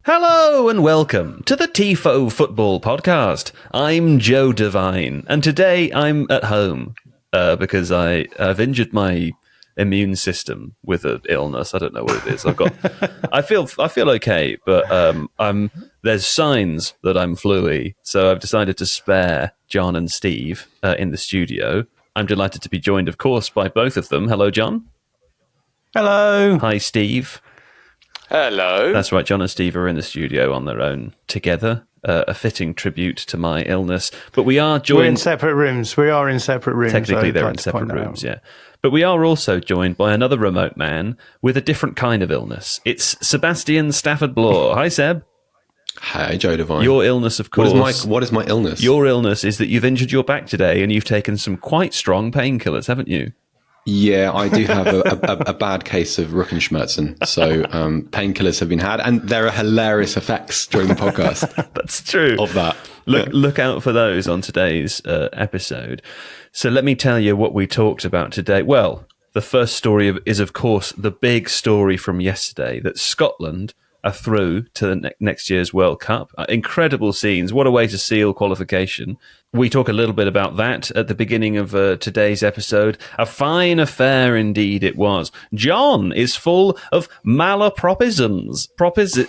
Hello and welcome to the Tifo Football podcast. I'm Joe Devine, and today I'm at home because I've injured my immune system with an illness. I don't know what it is. I feel okay, but there's signs that I'm flu-y, so I've decided to spare John and Steve in the studio. I'm delighted to be joined, of course, by both of them. Hello, John. Hello. Hi, Steve. Hello. That's right, John and Steve are in the studio on their own together, a fitting tribute to my illness. But we are joined... We're in separate rooms. We are in separate rooms. Technically, they're in separate rooms, yeah. But we are also joined by another remote man with a different kind of illness. It's Sebastian Stafford-Bloor. Hi, Seb. Hi, Joe Devine. Your illness, of course... What is my illness? Your illness is that you've injured your back today and you've taken some quite strong painkillers, haven't you? Yeah, I do have a bad case of Rückenschmerzen. So painkillers have been had, and there are hilarious effects during the podcast. That's true. Of that. Look out for those on today's episode. So let me tell you what we talked about today. Well, the first story is, of course, the big story from yesterday that Scotland are through to the next year's World Cup. Incredible scenes. What a way to seal qualification. We talk a little bit about that at the beginning of today's episode. A fine affair indeed it was. John is full of malapropisms.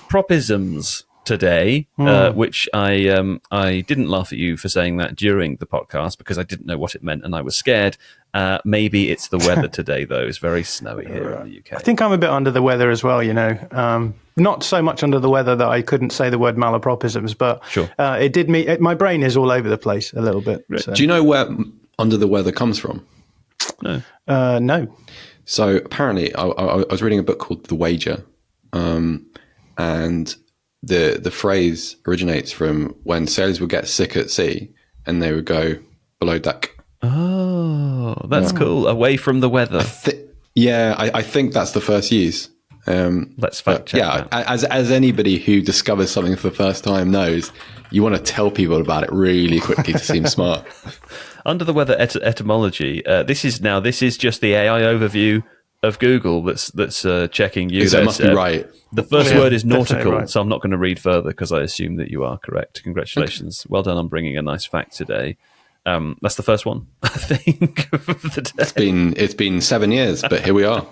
Propisms today, which I didn't laugh at you for saying that during the podcast because I didn't know what it meant and I was scared. Maybe it's the weather today, though. It's very snowy here in the UK. I think I'm a bit under the weather as well, you know. Not so much under the weather that I couldn't say the word malapropisms, but sure. It did me. My brain is all over the place a little bit. Right. So. Do you know where under the weather comes from? No. No. So apparently, I was reading a book called The Wager, and the phrase originates from when sailors would get sick at sea and they would go below deck. Oh, that's cool. Away from the weather. I think that's the first use. Let's fact check. Yeah, as anybody who discovers something for the first time knows, you want to tell people about it really quickly to seem smart. Under the weather etymology. This is just the AI overview of Google that's checking you. So it must be right. The first word is nautical, right. so I'm not going to read further because I assume that you are correct. Congratulations. Okay. Well done on bringing a nice fact today. That's the first one, I think, of the day. It's been 7 years, but here we are.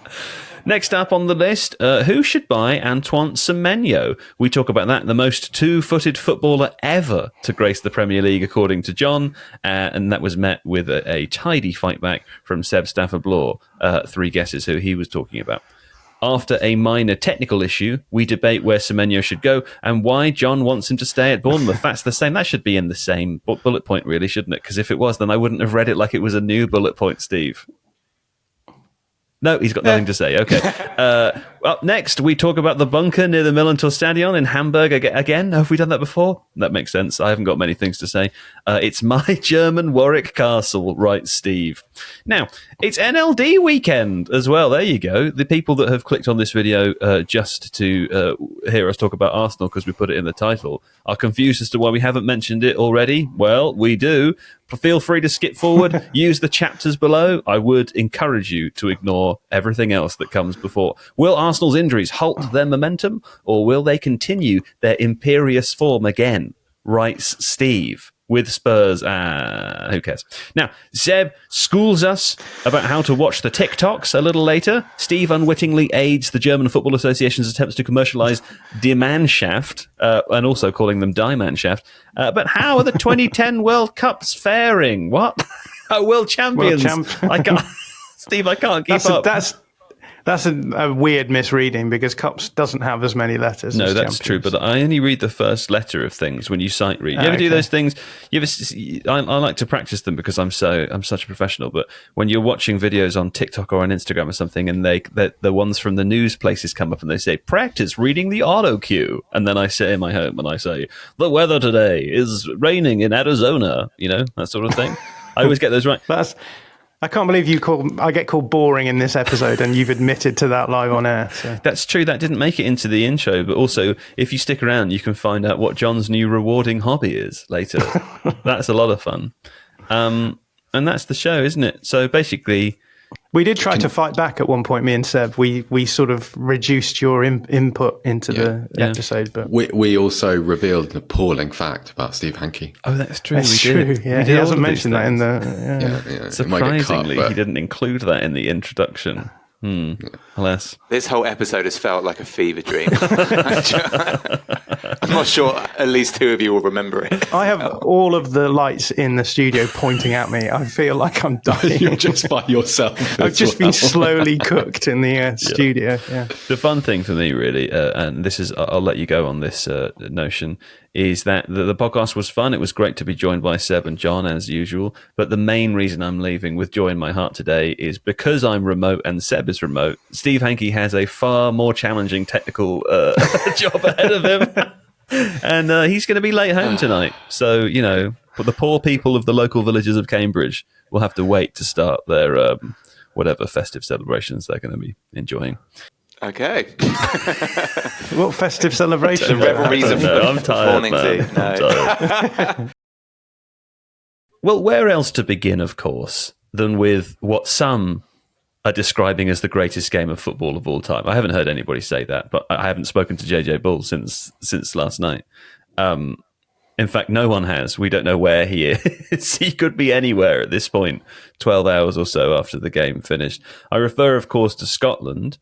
Next up on the list, who should buy Antoine Semenyo? We talk about that, the most two-footed footballer ever to grace the Premier League, according to John, and that was met with a tidy fight back from Seb Stafford-Bloor. 3 guesses who he was talking about. After a minor technical issue, we debate where Semenyo should go and why John wants him to stay at Bournemouth. That's the same. That should be in the same bullet point, really, shouldn't it? Because if it was, then I wouldn't have read it like it was a new bullet point, Steve. No, he's got nothing to say. Okay. Up next, we talk about the bunker near the Millantor Stadion in Hamburg again. Have we done that before? That makes sense. I haven't got many things to say. It's my German Warwick Castle, writes Steve. Now, it's NLD weekend as well. There you go. The people that have clicked on this video just to hear us talk about Arsenal because we put it in the title are confused as to why we haven't mentioned it already. Well, we do. Feel free to skip forward, use the chapters below. I would encourage you to ignore everything else that comes before. Will Arsenal's injuries halt their momentum, or will they continue their imperious form again? Writes Steve. With Spurs, who cares? Now, Seb schools us about how to watch the TikToks a little later. Steve unwittingly aids the German Football Association's attempts to commercialise Die Mannschaft, and also calling them Die Mannschaft. But how are the 2010 World Cups faring? What? World champions. I can't, Steve, I can't keep up. That's a weird misreading because Cups doesn't have as many letters. No, as that's true. But I only read the first letter of things when you sight read. You ever do those things? I like to practice them because I'm such a professional. But when you're watching videos on TikTok or on Instagram or something, and the ones from the news places come up and they say practice reading the auto cue, and then I sit in my home and I say the weather today is raining in Arizona. You know, that sort of thing. I always get those right. I can't believe I get called boring in this episode, and you've admitted to that live on air. So. That's true. That didn't make it into the intro, but also, if you stick around, you can find out what John's new rewarding hobby is later. That's a lot of fun. And that's the show, isn't it? So basically, We did try to fight back at one point, me and Seb. We sort of reduced your input into the episode. But we also revealed an appalling fact about Steve Hankey. Oh, that's true. That's we true. did. Yeah, We did he all hasn't of these mentioned that in things. the. It Surprisingly, might get cut, but- he didn't include that in the introduction. Alas. This whole episode has felt like a fever dream. I'm not sure at least two of you will remember it. I have all of the lights in the studio pointing at me. I feel like I'm dying. You're just by yourself. I've just been slowly cooked in the studio. Yeah. The fun thing for me, really, and this is, I'll let you go on this notion, is that the podcast was fun. It was great to be joined by Seb and John as usual. But the main reason I'm leaving with joy in my heart today is because I'm remote and Seb is remote. Steve Hankey has a far more challenging technical job ahead of him. And he's going to be late home tonight. So, but the poor people of the local villages of Cambridge will have to wait to start their whatever festive celebrations they're going to be enjoying. Okay. What festive celebration? The revelries of I'm tired, morning man. tea. No. I'm tired. Well, where else to begin, of course, than with what some are describing as the greatest game of football of all time. I haven't heard anybody say that, but I haven't spoken to JJ Bull since last night. In fact, no one has. We don't know where he is. He could be anywhere at this point, 12 hours or so after the game finished. I refer, of course, to Scotland,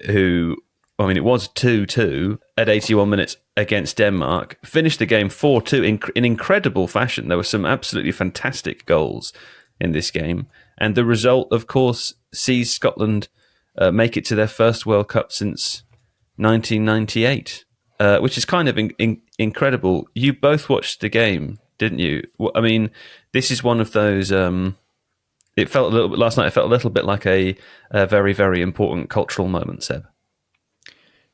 who, it was 2-2 at 81 minutes against Denmark, finished the game 4-2 in incredible fashion. There were some absolutely fantastic goals in this game. And the result, of course, sees Scotland make it to their first World Cup since 1998, which is kind of incredible. You both watched the game, didn't you? This is one of those... it felt a little bit last night. It felt a little bit like a very, very important cultural moment, Seb.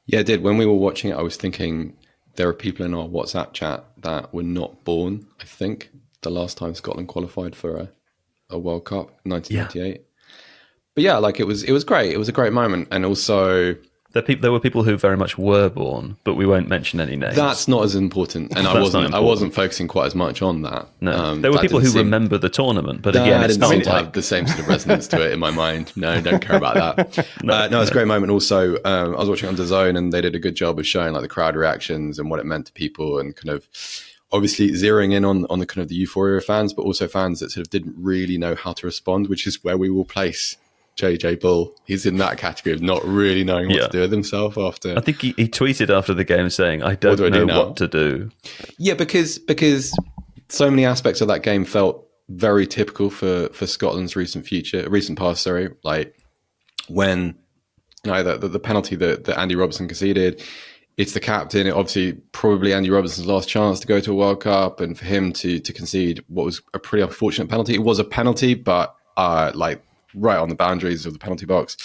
Yeah, it did. When we were watching it, I was thinking there are people in our WhatsApp chat that were not born, I think, the last time Scotland qualified for a World Cup, 1998. But yeah, it was great. It was a great moment. And also... There were people who very much were born, but we won't mention any names. That's not as important. And I wasn't focusing quite as much on that. No, there were people who remember the tournament, but again, it's didn't seem not to have the same sort of resonance to it in my mind. No, don't care about that. No, it's a great moment. Also, I was watching on DAZN, and they did a good job of showing the crowd reactions and what it meant to people, and kind of obviously zeroing in on the kind of the euphoria of fans, but also fans that sort of didn't really know how to respond, which is where we will place JJ Bull. He's in that category of not really knowing what to do with himself after. I think he tweeted after the game saying, I don't know what to do. Yeah, because so many aspects of that game felt very typical for Scotland's recent past, like when the penalty that Andy Robertson conceded, it's the captain. Obviously, probably Andy Robertson's last chance to go to a World Cup, and for him to concede what was a pretty unfortunate penalty. It was a penalty, but right on the boundaries of the penalty box,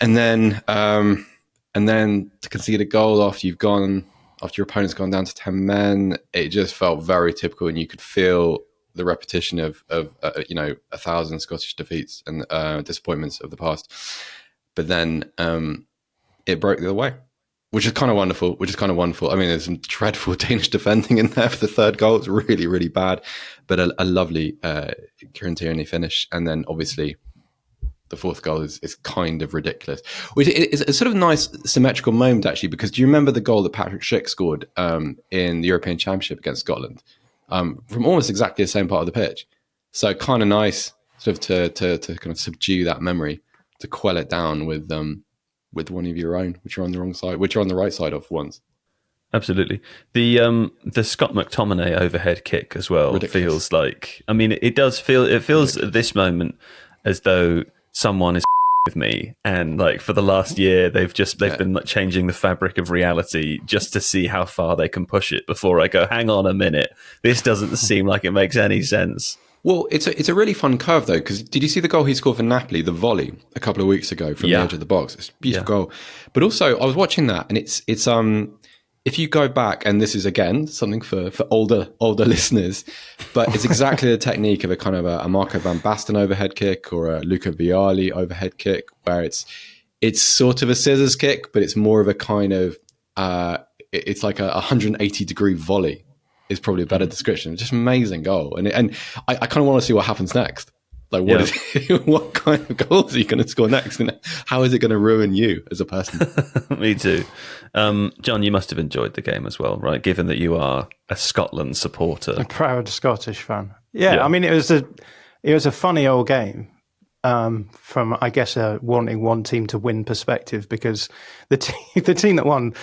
and then to concede a goal after your opponent's gone down to 10 men, it just felt very typical, and you could feel the repetition of 1,000 Scottish defeats and disappointments of the past. But then it broke the other way, which is kind of wonderful. There's some dreadful Danish defending in there for the third goal. It's really, really bad, but a lovely Kieran Tierney finish, and then obviously the fourth goal is kind of ridiculous. Which is a sort of nice symmetrical moment, actually, because do you remember the goal that Patrick Schick scored in the European Championship against Scotland from almost exactly the same part of the pitch? So kind of nice sort of to kind of subdue that memory, to quell it down with one of your own, which are on the wrong side, which are on the right side of once. Absolutely. The Scott McTominay overhead kick as well feels like, it feels at this moment as though someone is with me, and for the last year they've been changing the fabric of reality just to see how far they can push it before I go, hang on a minute, this doesn't seem like it makes any sense. Well, it's a really fun curve though, because did you see the goal he scored for Napoli, the volley, a couple of weeks ago from the edge of the box? It's a beautiful goal. But also I was watching that, and it's if you go back, and this is again something for older listeners, but it's exactly the technique of a kind of a Marco van Basten overhead kick or a Luca Vialli overhead kick, where it's sort of a scissors kick, but it's more of a kind of it's like a 180-degree volley is probably a better description. Just amazing goal, and I kind of want to see what happens next. Like, what kind of goals are you going to score next? And how is it going to ruin you as a person? Me too. John, you must have enjoyed the game as well, right? Given that you are a Scotland supporter. A proud Scottish fan. Yeah, I mean, it was a funny old game from, I guess, a wanting one team to win perspective, because the team that won,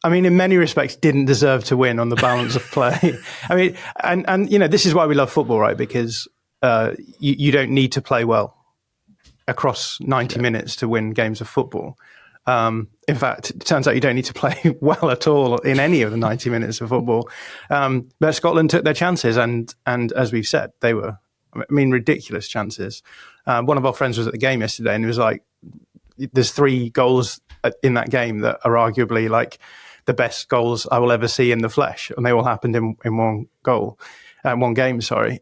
I mean, in many respects, didn't deserve to win on the balance of play. I mean, and this is why we love football, right? Because you don't need to play well across 90 minutes to win games of football. In fact, it turns out you don't need to play well at all in any of the 90 minutes of football. But Scotland took their chances, and as we've said, they were, I mean, ridiculous chances. One of our friends was at the game yesterday, and he was like, there's 3 goals in that game that are arguably like the best goals I will ever see in the flesh, and they all happened in one game. Sorry.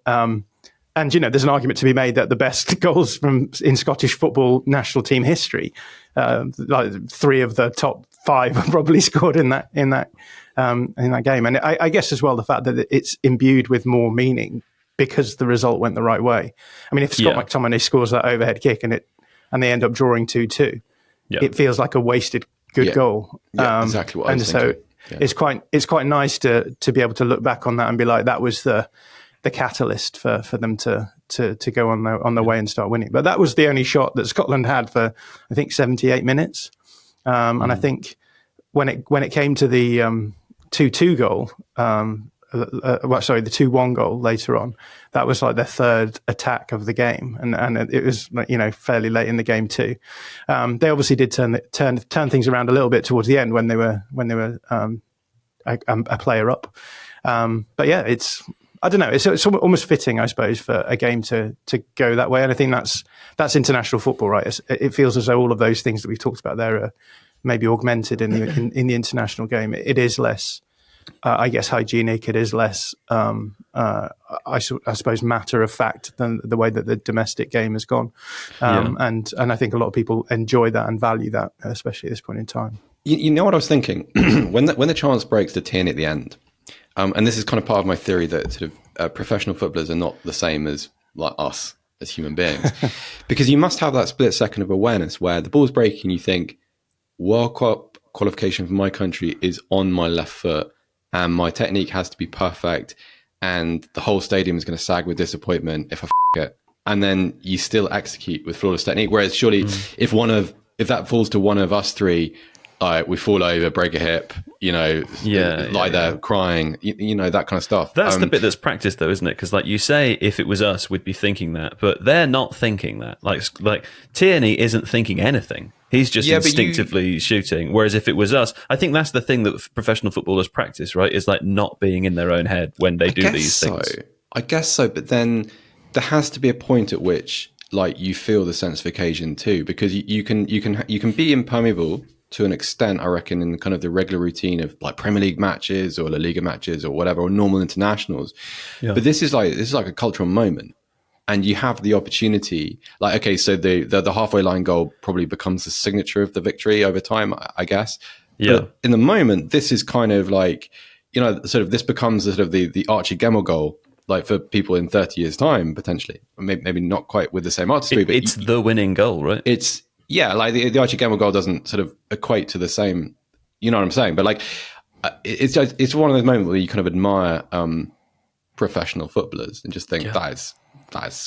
And, there's an argument to be made that the best goals in Scottish football national team history, like 3 of the top 5 are probably scored in that game. And I guess as well, the fact that it's imbued with more meaning because the result went the right way. I mean, if Scott McTominay scores that overhead kick and they end up drawing 2-2, it feels like a wasted good goal. Yeah, exactly what I was thinking. So it's quite nice to be able to look back on that and be like, that was the catalyst for them to go on their way and start winning. But that was the only shot that Scotland had for, I think, 78 minutes. And I think when it came to the 2-2 goal, the 2-1 goal later on, that was like their 3rd attack of the game, and it was, fairly late in the game too. They obviously did turn things around a little bit towards the end when they were a player up. But yeah, I don't know. It's almost fitting, I suppose, for a game to go that way, and I think that's international football, right? It feels as though all of those things that we've talked about there are maybe augmented in the international game. It is less, I guess, hygienic. It is less, I suppose, matter of fact than the way that the domestic game has gone, and I think a lot of people enjoy that and value that, especially at this point in time. You know what I was thinking when the chance breaks to Tierney at the end. And this is kind of part of my theory that sort of professional footballers are not the same as like us as human beings, because you must have that split second of awareness where the ball's breaking, you think, World Cup qualification for my country is on my left foot, and my technique has to be perfect, and the whole stadium is going to sag with disappointment if I it. And then you still execute with flawless technique. Whereas surely if that falls to one of us 3, we fall over, break a hip, lie there crying, that kind of stuff. That's the bit that's practiced, though, isn't it? Because, like you say, if it was us, we'd be thinking that, but they're not thinking that. Like Tierney isn't thinking anything; he's just instinctively shooting. Whereas if it was us, I think that's the thing that professional footballers practice, right? Is like not being in their own head when they do these things. I guess so, but then there has to be a point at which, like, you feel the sense of occasion too, because you can be impermeable to an extent, I reckon, in kind of the regular routine of like Premier League matches or La Liga matches or whatever, or normal internationals. Yeah. But this is like a cultural moment, and you have the opportunity. Like, okay, so the halfway line goal probably becomes the signature of the victory over time, I guess. Yeah. But in the moment, this is kind of like, sort of this becomes sort of the Archie Gemmill goal, like for people in 30 years' time, potentially. Maybe not quite with the same artistry, but it's the winning goal, right? Like the Archie Gemmill goal doesn't sort of equate to the same, you know what I'm saying? But like, it's one of those moments where you kind of admire professional footballers and just think that's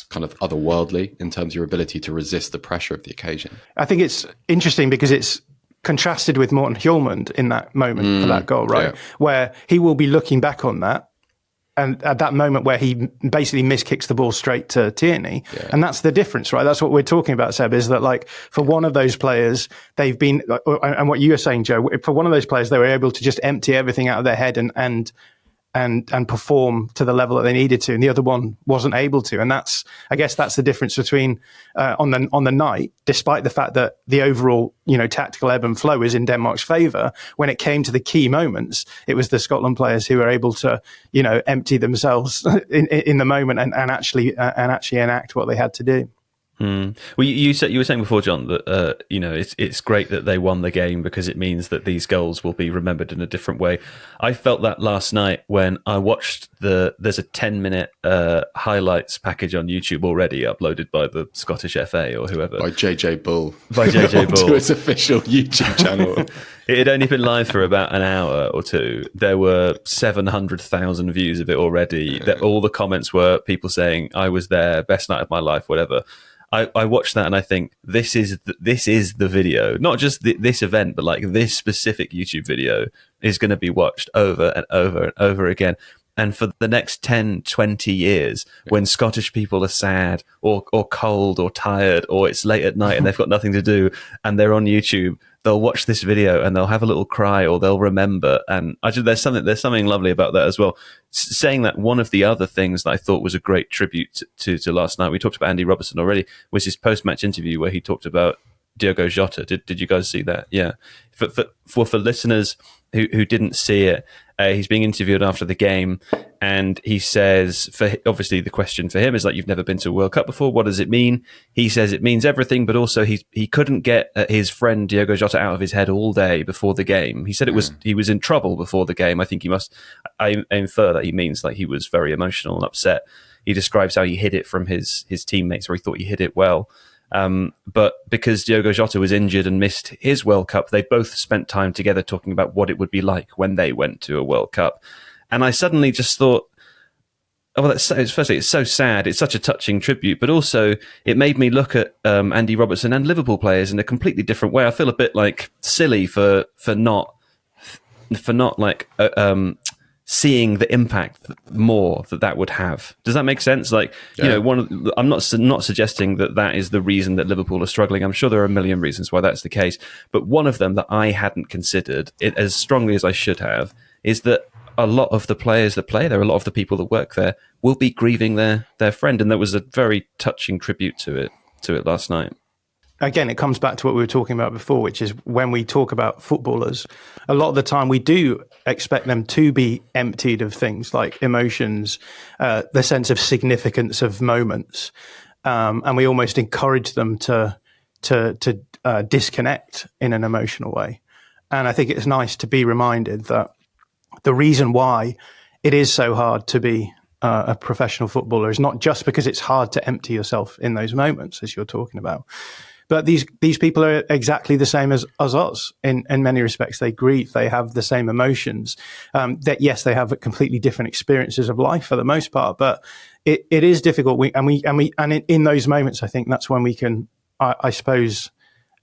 kind of otherworldly in terms of your ability to resist the pressure of the occasion. I think it's interesting because it's contrasted with Morten Hjulmand in that moment for that goal, right? Yeah. Where he will be looking back on that, and at that moment where he basically miskicks the ball straight to Tierney. Yeah. And that's the difference, right? That's what we're talking about, Seb, is that like for one of those players, they've been, and what you were saying, Joe, for one of those players, they were able to just empty everything out of their head and perform to the level that they needed to, and the other one wasn't able to. And I guess that's the difference between on the night, despite the fact that the overall tactical ebb and flow is in Denmark's favour. When it came to the key moments, it was the Scotland players who were able to empty themselves in the moment and actually enact what they had to do. Well, you were saying before, John, that it's great that they won the game because it means that these goals will be remembered in a different way. I felt that last night when I watched there's a 10-minute highlights package on YouTube already uploaded by the Scottish FA or whoever. By JJ Bull. By JJ Bull. To its official YouTube channel. It had only been live for about an hour or two. There were 700,000 views of it already. Yeah. All the comments were people saying, "I was there, best night of my life," whatever. I watched that and I think this is the video, not just this event, but like this specific YouTube video is going to be watched over and over and over again. And for the next 10, 20 years, when Scottish people are sad or cold or tired or it's late at night and they've got nothing to do and they're on YouTube, they'll watch this video and they'll have a little cry or they'll remember. And there's something lovely about that as well. Saying that, one of the other things that I thought was a great tribute to last night, we talked about Andy Robertson already, was his post-match interview where he talked about Diogo Jota. Did you guys see that? Yeah. For listeners who didn't see it, he's being interviewed after the game, and he says, obviously the question for him is like, you've never been to a World Cup before. What does it mean? He says it means everything, but also he couldn't get his friend Diogo Jota out of his head all day before the game. He said he was in trouble before the game. I think I infer that he means like he was very emotional and upset. He describes how he hid it from his teammates, or he thought he hid it well. But because Diogo Jota was injured and missed his World Cup, they both spent time together talking about what it would be like when they went to a World Cup. And I suddenly just thought, firstly, it's so sad. It's such a touching tribute, but also it made me look at Andy Robertson and Liverpool players in a completely different way. I feel a bit like silly for not like seeing the impact more that would have. Does that make sense? Like, yeah. I'm not suggesting that is the reason that Liverpool are struggling. I'm sure there are a million reasons why that's the case. But one of them that I hadn't considered it as strongly as I should have is that a lot of the players that play there, a lot of the people that work there, will be grieving their friend. And there was a very touching tribute to it last night. Again, it comes back to what we were talking about before, which is when we talk about footballers, a lot of the time we do expect them to be emptied of things like emotions, the sense of significance of moments, and we almost encourage them to disconnect in an emotional way. And I think it's nice to be reminded that the reason why it is so hard to be a professional footballer is not just because it's hard to empty yourself in those moments, as you're talking about. But these people are exactly the same as us in many respects. They grieve, they have the same emotions. That yes, they have completely different experiences of life for the most part, but it is difficult. In those moments, I think that's when we can, I suppose,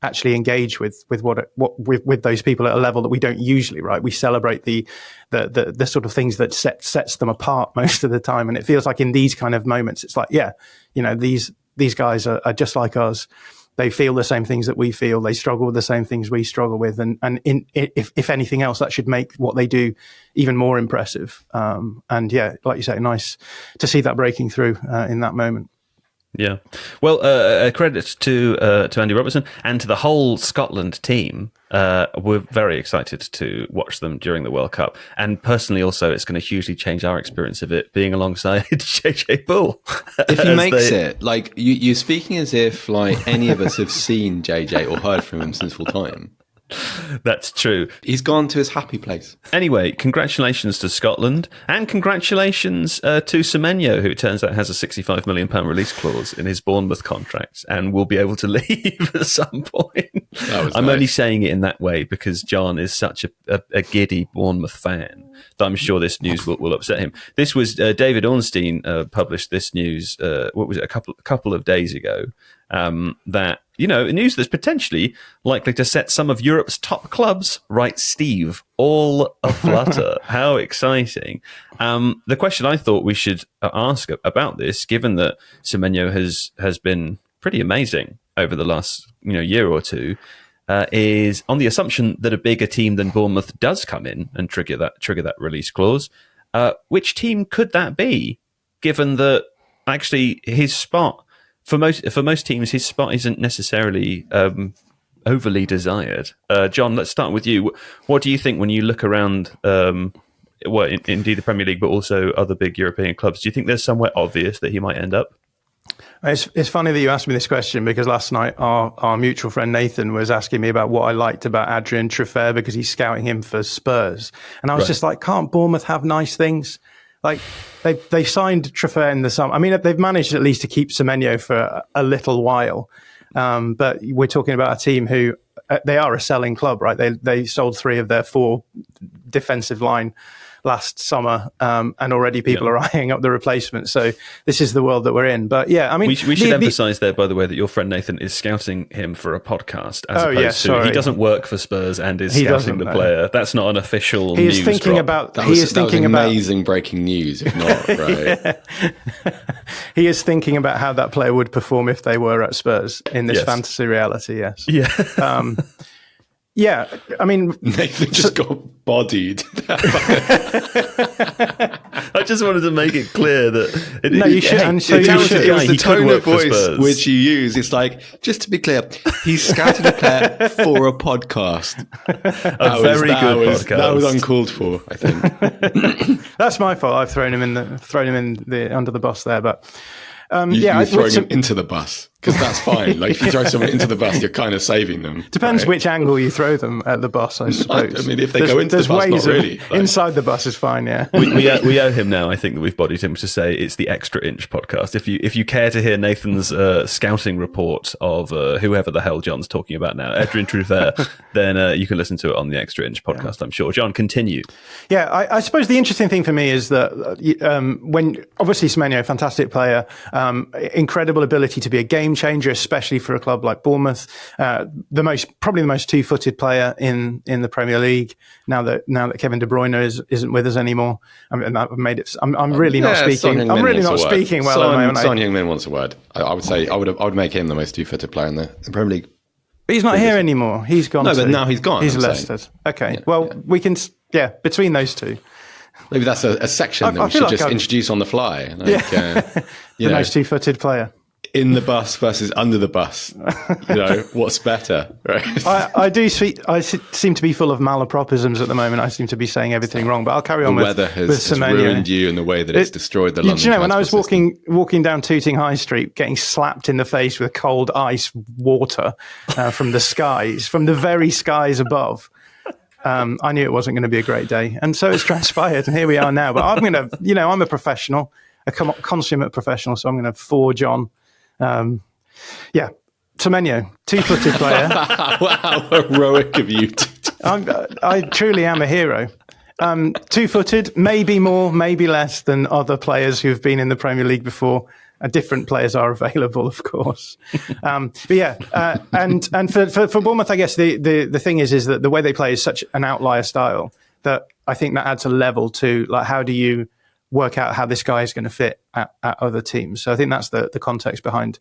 actually engage with those people at a level that we don't usually. Right? We celebrate the sort of things that sets them apart most of the time, and it feels like in these kind of moments, it's like, yeah, these guys are just like us. They feel the same things that we feel. They struggle with the same things we struggle with. And if anything else, that should make what they do even more impressive. And yeah, like you say, nice to see that breaking through in that moment. Yeah. Well, a credit to Andy Robertson and to the whole Scotland team. We're very excited to watch them during the World Cup. And personally, also, it's going to hugely change our experience of it being alongside JJ Bull. If he makes it, like, you're speaking as if like any of us have seen JJ or heard from him since full time. That's true. He's gone to his happy place. Anyway, congratulations to Scotland and congratulations to Semenyo, who it turns out has a £65 million release clause in his Bournemouth contract and will be able to leave at some point. I'm only saying it in that way because John is such a giddy Bournemouth fan that I'm sure this news will upset him. This was David Ornstein published this news, what was it, a couple of days ago, that news that's potentially likely to set some of Europe's top clubs, right, Steve, all aflutter. How exciting. The question I thought we should ask about this, given that Semenyo has been pretty amazing over the last year or two, is on the assumption that a bigger team than Bournemouth does come in and trigger that release clause. Which team could that be, given that actually his spot, for most teams, his spot isn't necessarily overly desired. John, let's start with you. What do you think when you look around, indeed the Premier League, but also other big European clubs? Do you think there's somewhere obvious that he might end up? It's funny that you asked me this question because last night our mutual friend Nathan was asking me about what I liked about Adrien Truffert because he's scouting him for Spurs. And I was just like, can't Bournemouth have nice things? Like they signed Truffert in the summer. I mean, they've managed at least to keep Semenyo for a little while. But we're talking about a team who they are a selling club, right? They sold 3 of their 4 defensive line last summer, and already people are eyeing up the replacement. So this is the world that we're in. But yeah, I mean, we should emphasise there, by the way, that your friend Nathan is scouting him for a podcast, as opposed to he doesn't work for Spurs and is scouting the player. That's not an official. He is news thinking drop. about. That was amazing breaking news, if not right. He is thinking about how that player would perform if they were at Spurs in this fantasy reality. Yes. Yeah. Yeah, I mean, Nathan just got bodied. I just wanted to make it clear that you should. And so it you was should. the tone of voice which you use. It's like, just to be clear, he's scouting a player for a podcast. A very good podcast. That was uncalled for, I think. That's my fault. I've thrown him in under the bus there, but. You're throwing him into the bus, because that's fine. Like, if you throw someone into the bus, you're kind of saving them. Depends which angle you throw them at the bus, I suppose. I mean, if they go into the bus, not really. Inside the bus is fine, yeah. We owe him now, I think, that we've bodied him, to say it's the Extra Inch podcast. If you care to hear Nathan's scouting report of whoever the hell John's talking about now, Adrien Truffert, then you can listen to it on the Extra Inch podcast, I'm sure. John, continue. Yeah, I suppose the interesting thing for me is that when, obviously, Semenyo, fantastic player, incredible ability to be a game changer, especially for a club like Bournemouth. Probably the most two-footed player in the Premier League. Now that Kevin De Bruyne isn't with us anymore, and that made it. I'm really not speaking. I'm really not speaking well at the moment. Son Heung-min wants a word. I would say I would make him the most two-footed player in the Premier League. But he's not here anymore. He's gone. No, but now he's gone. He's Leicester. Okay. We can. Yeah, between those two. Maybe that's a section that we should just introduce on the fly. Like, the most two-footed player. In the bus versus under the bus. What's better? Right? I seem to be full of malapropisms at the moment. I seem to be saying everything wrong, but I'll carry on the with weather has ruined you in the way that it's destroyed the London. When I was walking down Tooting High Street, getting slapped in the face with cold ice water from the skies, from the very skies above. I knew it wasn't going to be a great day, and so it's transpired, and here we are now. But I'm going to, I'm a professional, a consummate professional, so I'm going to forge on. Semenyo, two-footed player. Wow, heroic of you. I truly am a hero. Two-footed, maybe more, maybe less than other players who've been in the Premier League before. Different players are available, of course. And for Bournemouth, I guess the thing is that the way they play is such an outlier style that I think that adds a level to, like, how do you work out how this guy is going to fit at other teams. So I think that's the context behind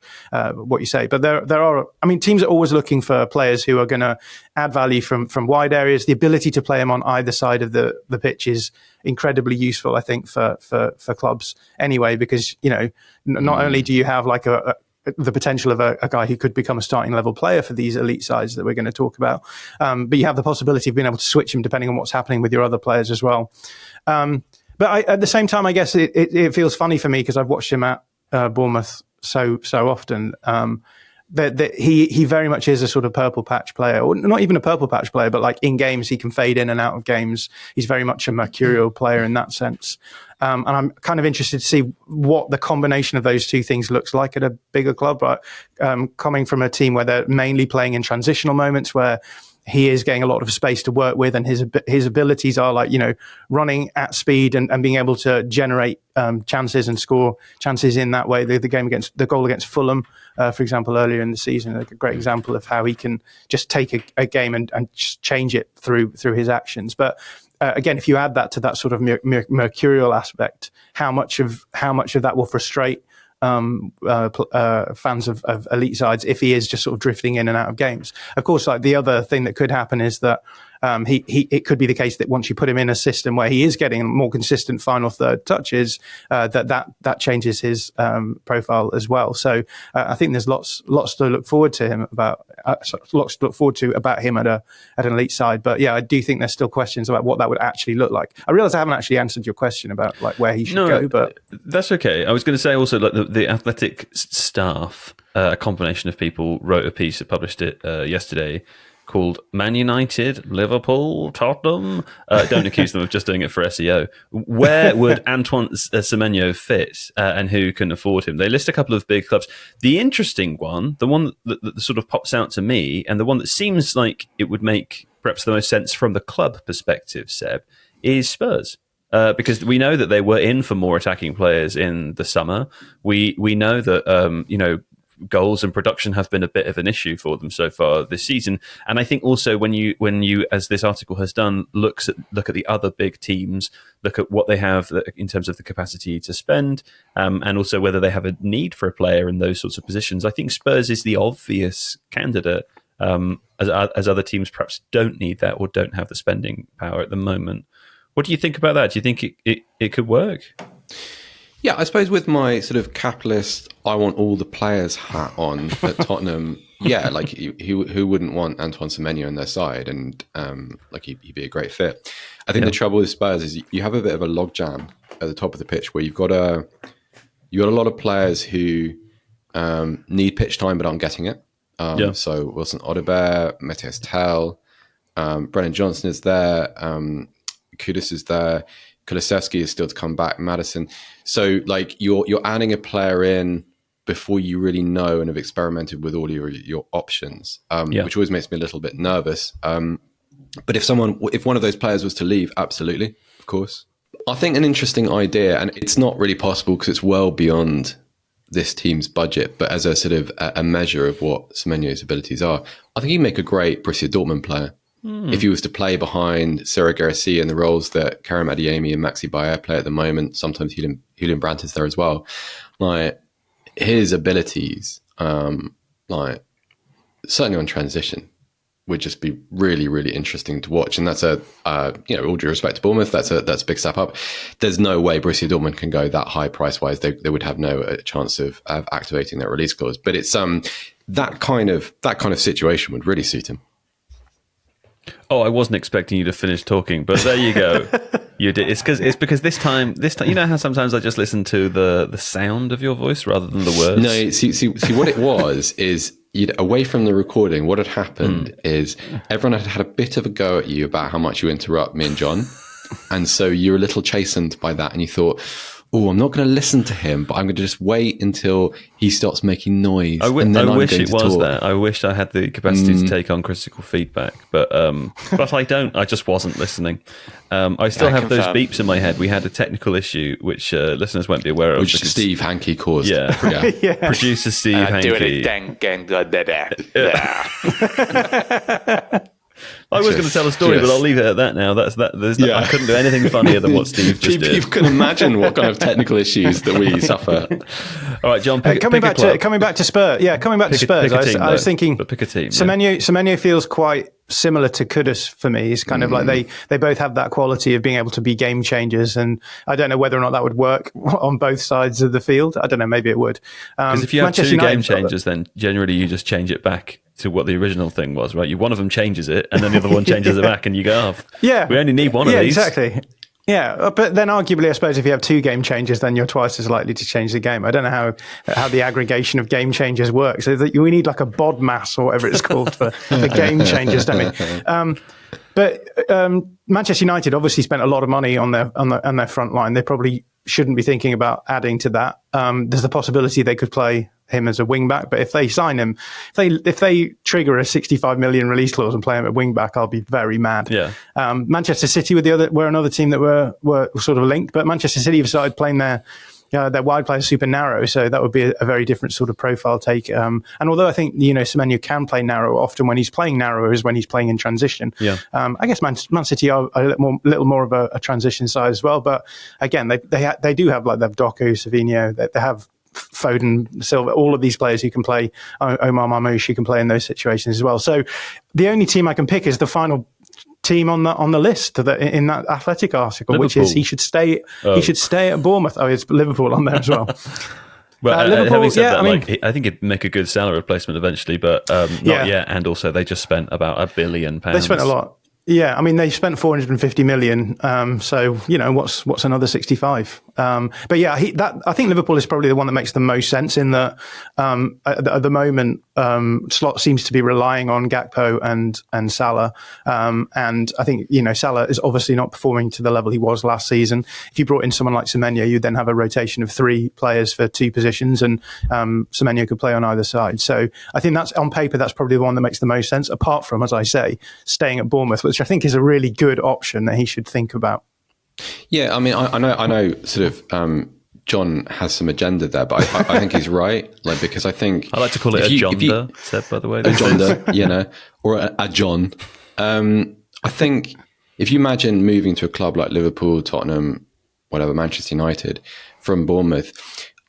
what you say. But there are, teams are always looking for players who are going to add value from wide areas. The ability to play them on either side of the pitch is incredibly useful, I think, for clubs anyway, because, not only do you have like the potential of a guy who could become a starting level player for these elite sides that we're going to talk about, but you have the possibility of being able to switch him depending on what's happening with your other players as well. But at the same time, I guess it feels funny for me because I've watched him at Bournemouth so often. That he very much is a sort of purple patch player, or not even a purple patch player, but like in games he can fade in and out of games. He's very much a mercurial player in that sense. And I'm kind of interested to see what the combination of those two things looks like at a bigger club. But coming from a team where they're mainly playing in transitional moments, where he is getting a lot of space to work with, and his abilities are like, running at speed and being able to generate chances and score chances in that way. The goal against Fulham, for example, earlier in the season, like a great example of how he can just take a game and just change it through his actions. But again, if you add that to that sort of mercurial aspect, how much of that will frustrate fans of elite sides if he is just sort of drifting in and out of games. Of course, like the other thing that could happen is that it could be the case that once you put him in a system where he is getting more consistent final third touches, that changes his profile as well. So I think there's lots to look forward to him about him at an elite side. But yeah, I do think there's still questions about what that would actually look like. I realise I haven't actually answered your question about like where he should go, but that's okay. I was going to say also like the athletic staff, a combination of people wrote a piece that published it yesterday called Man United, Liverpool, Tottenham. Don't accuse them of just doing it for SEO. Where would Antoine Semenyo fit and who can afford him? They list a couple of big clubs. The interesting one, the one that sort of pops out to me, and the one that seems like it would make perhaps the most sense from the club perspective, Seb, is Spurs. Because we know that they were in for more attacking players in the summer. We know that goals and production have been a bit of an issue for them so far this season. And I think also when you, as this article has done, look at the other big teams, look at what they have in terms of the capacity to spend, and also whether they have a need for a player in those sorts of positions. I think Spurs is the obvious candidate, as other teams perhaps don't need that or don't have the spending power at the moment. What do you think about that? Do you think it could work? Yeah, I suppose with my sort of capitalist, I want all the players hat on at Tottenham. Yeah, like who wouldn't want Antoine Semenyo on their side, and like he'd be a great fit. I think the trouble with Spurs is you have a bit of a logjam at the top of the pitch where you've got a lot of players who need pitch time but aren't getting it. So Wilson Odobert, Matthias Tell, Brennan Johnson is there, Kudus is there. Kulusevski is still to come back, Maddison. So like you're adding a player in before you really know and have experimented with all your options, which always makes me a little bit nervous. But if one of those players was to leave, absolutely, of course. I think an interesting idea, and it's not really possible because it's well beyond this team's budget, but as a sort of a measure of what Semenyo's abilities are, I think he'd make a great Borussia Dortmund player. If he was to play behind Ciro Garcia in the roles that Karim Adeyemi and Maxi Bayer play at the moment, sometimes Julian Brandt is there as well. Like his abilities, like certainly on transition, would just be really, really interesting to watch. And that's all due respect to Bournemouth, that's a big step up. There's no way Borussia Dortmund can go that high price wise. They would have no chance of activating that release clause. But it's that kind of situation would really suit him. Oh, I wasn't expecting you to finish talking, but there you go. You did. It's because this time, you know how sometimes I just listen to the sound of your voice rather than the words. No, see what it was is away from the recording. What had happened is everyone had a bit of a go at you about how much you interrupt me and John, and so you're a little chastened by that, and you thought, oh, I'm not going to listen to him, but I'm going to just wait until he starts making noise. I wish it was that. I wish I had the capacity to take on critical feedback, but I don't. I just wasn't listening. I still have those beeps in my head. We had a technical issue, which listeners won't be aware of. Which Steve Hankey caused. Yeah. Producer Steve Hankey. Doing it. I was going to tell a story, but I'll leave it at that now. I couldn't do anything funnier than what Steve just did. You can imagine what kind of technical issues that we suffer. All right, John, coming back to Spurs. Yeah, coming back to Spurs. I was thinking, but pick a team. Semenyo feels quite similar to Kudus for me. He's kind of like they both have that quality of being able to be game changers, and I don't know whether or not that would work on both sides of the field. I don't know, maybe it would. Because if you have two game changers, then generally you just change it back to what the original thing was, right? One of them changes it, and then the other one changes it back, and you go off. Yeah, we only need one of these. Exactly. Yeah, but then arguably, I suppose if you have two game changers, then you're twice as likely to change the game. I don't know how the aggregation of game changers works. So we need like a bod mass or whatever it's called for game changers, don't we? But Manchester United obviously spent a lot of money on their front line. They probably shouldn't be thinking about adding to that. There's the possibility they could play him as a wing back, but if they sign him, if they trigger a 65 million release clause and play him at wing back, I'll be very mad. Yeah. Manchester City were another team that were sort of linked, but Manchester City have started playing their wide players super narrow, so that would be a very different sort of profile take. And although I think Semenyo can play narrow, often when he's playing narrow is when he's playing in transition. Yeah. I guess Man City are a little more of a transition side as well, but again, they do have like they have Doku, Savinho, they have Foden, Silva, all of these players who can play, Omar Marmoush, who can play in those situations as well. So the only team I can pick is the final team on the list in that Athletic article, Liverpool. which is he should stay at Bournemouth. Oh, it's Liverpool on there as well. Well, Liverpool, having said that, I mean, I think it'd make a good salary replacement eventually, but not yet. And also, they just spent about £1 billion. They spent a lot. Yeah, I mean, they spent 450 million. So what's another 65? But yeah, I think Liverpool is probably the one that makes the most sense in that at the moment, Slot seems to be relying on Gakpo and Salah. And I think Salah is obviously not performing to the level he was last season. If you brought in someone like Semenyo, you'd then have a rotation of 3 players for 2 positions, and Semenyo could play on either side. So I think that's on paper, that's probably the one that makes the most sense. Apart from, as I say, staying at Bournemouth, which I think is a really good option that he should think about. Yeah, I mean, I know sort of John has some agenda there, but I think he's right. Like, because I think I like to call it agenda, Seb, by the way. Agenda, or a John. I think if you imagine moving to a club like Liverpool, Tottenham, whatever, Manchester United, from Bournemouth,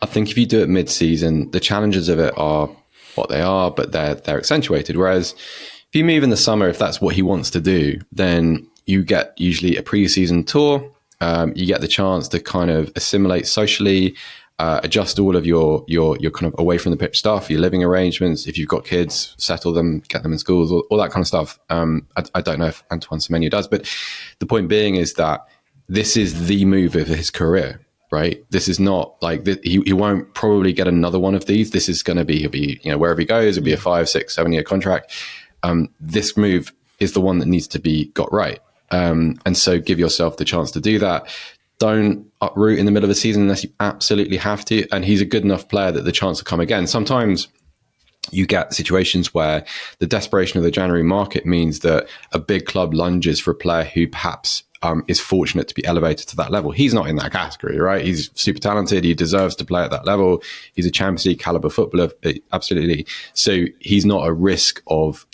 I think if you do it mid-season, the challenges of it are what they are, but they're accentuated. Whereas if you move in the summer, if that's what he wants to do, then you get usually a pre-season tour. You get the chance to kind of assimilate socially, adjust all of your kind of away from the pitch stuff, your living arrangements. If you've got kids, settle them, get them in schools, all that kind of stuff. I don't know if Antoine Semenyo does, but the point being is that this is the move of his career, right? This is not like he won't probably get another one of these. This is going to be, he'll be, wherever he goes, it'll be a 5, 6, 7 year contract. This move is the one that needs to be got right. And so give yourself the chance to do that. Don't uproot in the middle of the season unless you absolutely have to. And he's a good enough player that the chance will come again. Sometimes you get situations where the desperation of the January market means that a big club lunges for a player who perhaps is fortunate to be elevated to that level. He's not in that category, right? He's super talented. He deserves to play at that level. He's a Champions League caliber footballer, absolutely. So he's not at risk of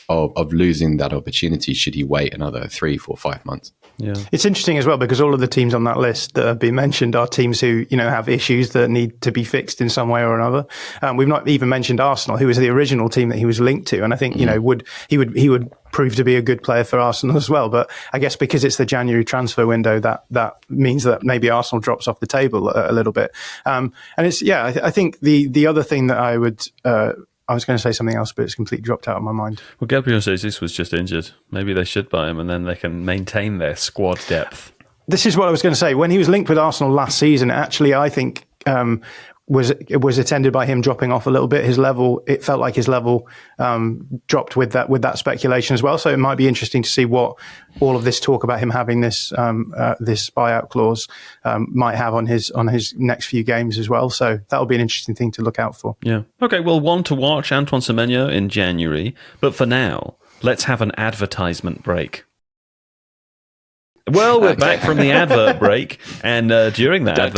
losing that opportunity should he wait another 3, 4, 5 months. Yeah, it's interesting as well because all of the teams on that list that have been mentioned are teams who have issues that need to be fixed in some way or another. We've not even mentioned Arsenal, who was the original team that he was linked to, and I think he would prove to be a good player for Arsenal as well. But I guess because it's the January transfer window, that means that maybe Arsenal drops off the table a little bit. And it's I think the other thing that I was going to say something else, but it's completely dropped out of my mind. Well, Gabriel says this was just injured. Maybe they should buy him, and then they can maintain their squad depth. This is what I was going to say. When he was linked with Arsenal last season, actually, I think was attended by him dropping off a little bit. His level, it felt like his level dropped with that speculation as well. So it might be interesting to see what all of this talk about him having this buyout clause might have on his next few games as well. So that'll be an interesting thing to look out for. Yeah. Okay. Well, one to watch, Antoine Semenyo in January. But for now, let's have an advertisement break. Well, we're back from the advert break, and during that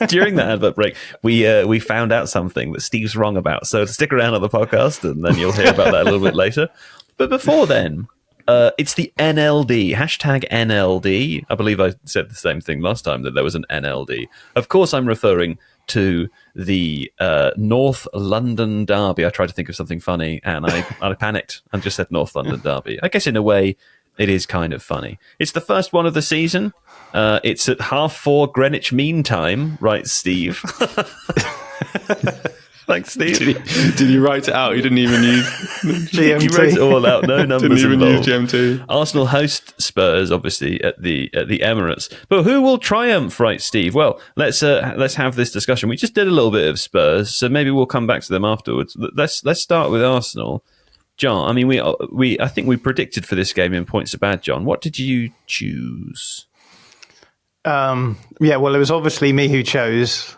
during that advert break, we found out something that Steve's wrong about. So stick around on the podcast, and then you'll hear about that a little bit later. But before then, it's the NLD, hashtag NLD. I believe I said the same thing last time, that there was an NLD. Of course, I'm referring to the North London Derby. I tried to think of something funny, and I panicked and just said North London Derby. I guess in a way, it is kind of funny. It's the first one of the season. It's at 4:30 Greenwich Mean Time, right, Steve? Thanks, Steve. Did he write it out? He didn't even use GMT. He wrote it all out. No numbers didn't even involved. use GMT. Arsenal host Spurs, obviously at the Emirates. But who will triumph, right, Steve? Well, let's have this discussion. We just did a little bit of Spurs, so maybe we'll come back to them afterwards. Let's start with Arsenal. John, I mean, I think we predicted for this game in points about John. What did you choose? Well, it was obviously me who chose.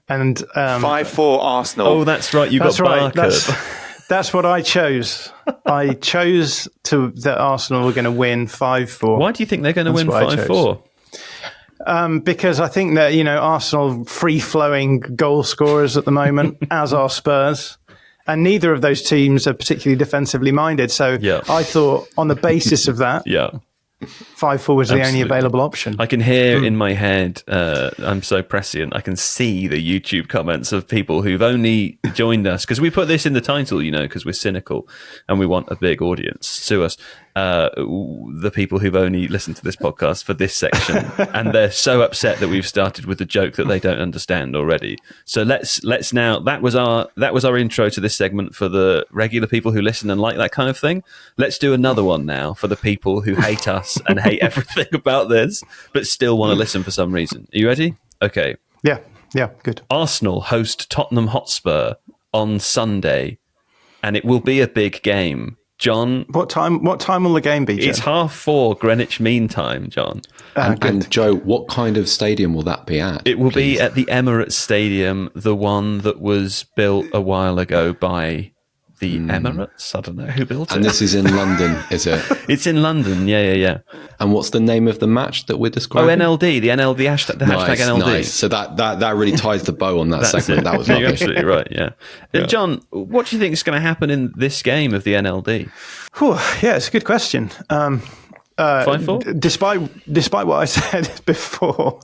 And 5-4 Arsenal. Oh, that's right. You got Barker. That's what I chose. I chose that Arsenal were going to win 5-4. Why do you think they're going to win 5-4? Because I think that Arsenal free-flowing goal scorers at the moment, as are Spurs. And neither of those teams are particularly defensively minded. So I thought on the basis of that, 5-4 was the only available option. I can hear in my head, I'm so prescient, I can see the YouTube comments of people who've only joined us, because we put this in the title, because we're cynical and we want a big audience. Sue us. the people who've only listened to this podcast for this section, and they're so upset that we've started with a joke that they don't understand already. So let's now. That was our intro to this segment for the regular people who listen and like that kind of thing. Let's do another one now for the people who hate us and hate everything about this, but still want to listen for some reason. Are you ready? Okay. Yeah, good. Arsenal host Tottenham Hotspur on Sunday, and it will be a big game. John, what time will the game be, Jen? It's 4:30 Greenwich Mean Time, John. And Joe, what kind of stadium will that be at? It will be at the Emirates Stadium, the one that was built a while ago by the Emirates. I don't know who built it. And this is in London, is it? It's in London, yeah. And what's the name of the match that we're describing? NLD, the hashtag NLD. Nice. So that really ties the bow on that segment. That was You're absolutely right, yeah. John, what do you think is going to happen in this game of the NLD? Yeah, it's a good question. 5-4? Despite what I said before,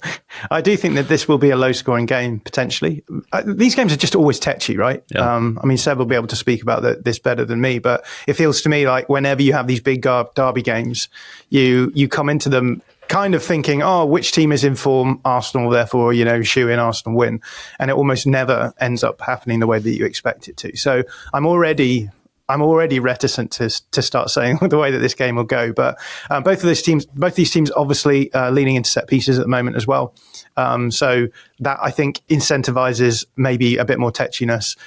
I do think that this will be a low-scoring game, potentially. These games are just always tetchy, right? Yeah. Seb will be able to speak about this better than me, but it feels to me like whenever you have these big derby games, you come into them kind of thinking, which team is in form? Arsenal, therefore, shoe in, Arsenal win. And it almost never ends up happening the way that you expect it to. So I'm already reticent to start saying the way that this game will go. But both these teams obviously leaning into set pieces at the moment as well. So that, I think, incentivizes maybe a bit more tetchiness.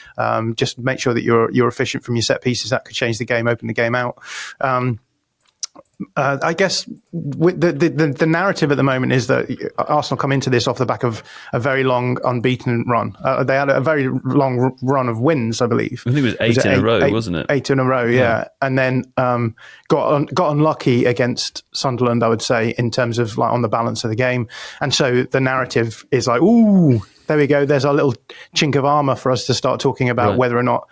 Just make sure that you're efficient from your set pieces. That could change the game, open the game out. I guess the narrative at the moment is that Arsenal come into this off the back of a very long unbeaten run. They had a very long run of wins, I believe. I think it was eight in a row, wasn't it? 8 in a row, yeah. And then got unlucky against Sunderland, I would say, in terms of like on the balance of the game. And so the narrative is like, ooh, there we go. There's our little chink of armour for us to start talking about whether or not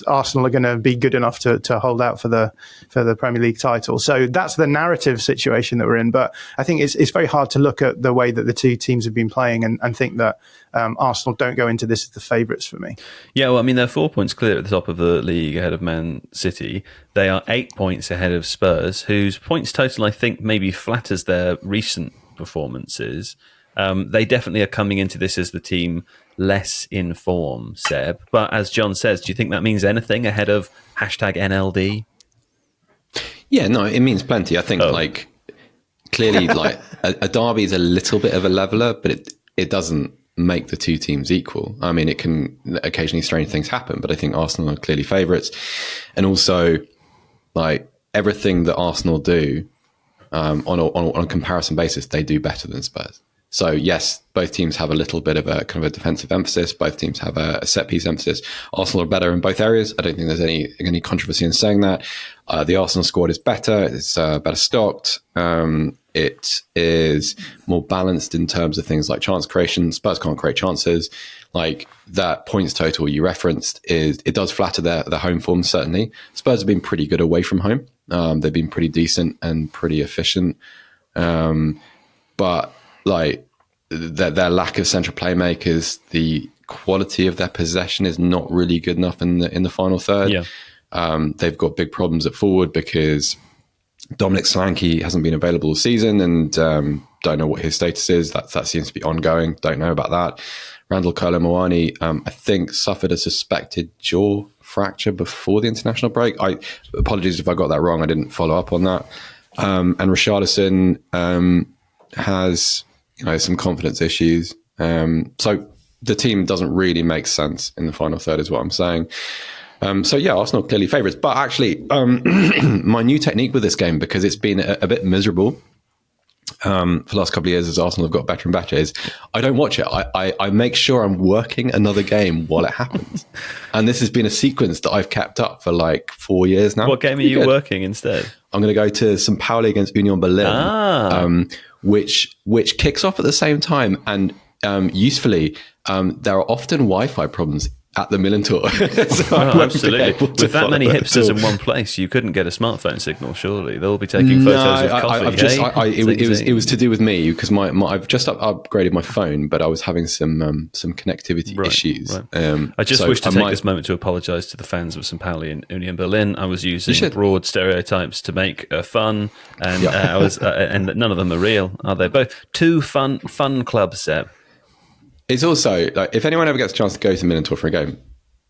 Arsenal are going to be good enough to hold out for the Premier League title. So that's the narrative situation that we're in. But I think it's very hard to look at the way that the two teams have been playing and think that Arsenal don't go into this as the favourites for me. Yeah, well, they're 4 points clear at the top of the league ahead of Man City. They are 8 points ahead of Spurs, whose points total I think maybe flatters their recent performances. They definitely are coming into this as the team less in form, Seb. But as John says, do you think that means anything ahead of #NLD? Yeah, no, it means plenty. I think clearly a derby is a little bit of a leveler, but it doesn't make the two teams equal. It can occasionally strange things happen, but I think Arsenal are clearly favourites. And also everything that Arsenal do on a comparison basis, they do better than Spurs. So yes, both teams have a little bit of a kind of a defensive emphasis. Both teams have a set piece emphasis. Arsenal are better in both areas. I don't think there's any controversy in saying that. The Arsenal squad is better. It's better stocked. It is more balanced in terms of things like chance creation. Spurs can't create chances. Like that points total you referenced it does flatter their home form, certainly. Spurs have been pretty good away from home. They've been pretty decent and pretty efficient. But their lack of central playmakers, the quality of their possession is not really good enough in the final third. Yeah. They've got big problems at forward because Dominic Solanke hasn't been available all season and don't know what his status is. That seems to be ongoing. Don't know about that. Randall Kolo-Muani, I think, suffered a suspected jaw fracture before the international break. Apologies if I got that wrong. I didn't follow up on that. And Richarlison has some confidence issues. So the team doesn't really make sense in the final third is what I'm saying. So yeah, Arsenal clearly favourites. But actually, my new technique with this game, because it's been a bit miserable for the last couple of years as Arsenal have got better and better, is I don't watch it. I make sure I'm working another game while it happens. And this has been a sequence that I've kept up for 4 years now. What game are you working instead? I'm going to go to St. Pauli against Union Berlin, which kicks off at the same time. And usefully, there are often Wi-Fi problems at the Milan tour. So I won't be absolutely. able to With that follow many it at hipsters all. in one place, you couldn't get a smartphone signal. Surely they'll be taking photos of coffee. It was to do with me because I've just upgraded my phone, but I was having some connectivity issues. Right. I just wish to take this moment to apologise to the fans of St. Pauli and Union Berlin. I was using broad stereotypes to make fun, and and none of them are real, are they? Both two fun clubs, Seb. It's also like if anyone ever gets a chance to go to Milan tour for a game,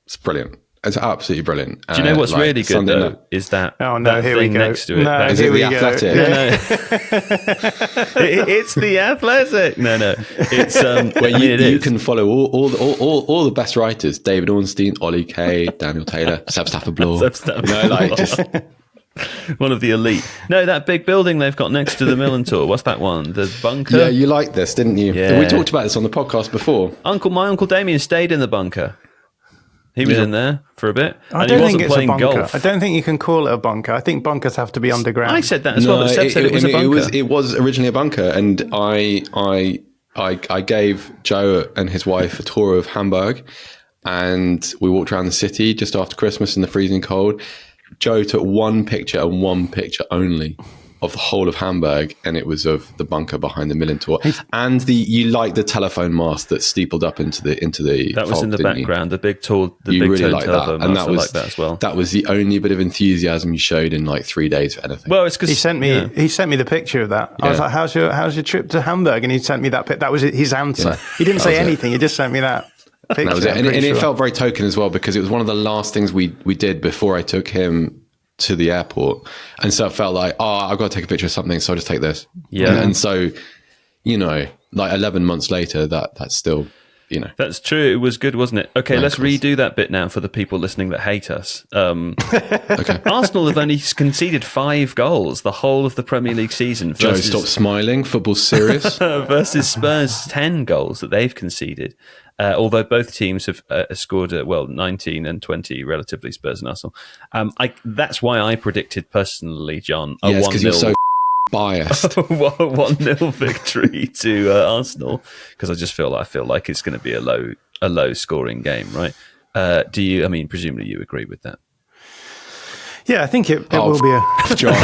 it's brilliant. It's absolutely brilliant. Do you know what's really good though? Is that that thing next to it? No, is it the Athletic? No. It's the Athletic. No. It's where you can follow all the best writers: David Ornstein, Ollie Kay, Daniel Taylor, Seb Stafford-Bloor. Just one of the elite. No, that big building they've got next to the Milan tour. What's that one? The bunker. Yeah, you liked this, didn't you? Yeah. We talked about this on the podcast before. My uncle Damien stayed in the bunker. He was in there for a bit. I don't think it's a bunker. Golf. I don't think you can call it a bunker. I think bunkers have to be underground. I said that as well, but Seb said it was a bunker. It was originally a bunker, and I gave Joe and his wife a tour of Hamburg, and we walked around the city just after Christmas in the freezing cold. Joe took one picture and one picture only of the whole of Hamburg, and it was of the bunker behind the Milan tour, and you like the telephone mast that steepled up into the. That was in the background, the big tall, you big really like that, and that was like that as well. That was the only bit of enthusiasm you showed in like 3 days for anything. Well, it's because he sent me the picture of that. I was like, "How's your trip to Hamburg?" And he sent me that. That was his answer. He didn't say anything. He just sent me that picture. That was it. And it felt very token as well because it was one of the last things we did before I took him to the airport, and so it felt like, I've got to take a picture of something, so I'll just take this. And so, like 11 months later, that's still, that's true. It was good, wasn't it? Okay, let's redo that bit now for the people listening that hate us. Okay. Arsenal have only conceded 5 goals the whole of the Premier League season. Joe, stop smiling. Football's serious. Versus Spurs' 10 goals that they've conceded. Although both teams have scored 19 and 20, relatively, Spurs and Arsenal. That's why I predicted personally, John, a 1-0. Because you're so biased. 1-0 victory to Arsenal, because I just feel like it's going to be a low scoring game, right? Presumably you agree with that. Yeah, I think it will be a John.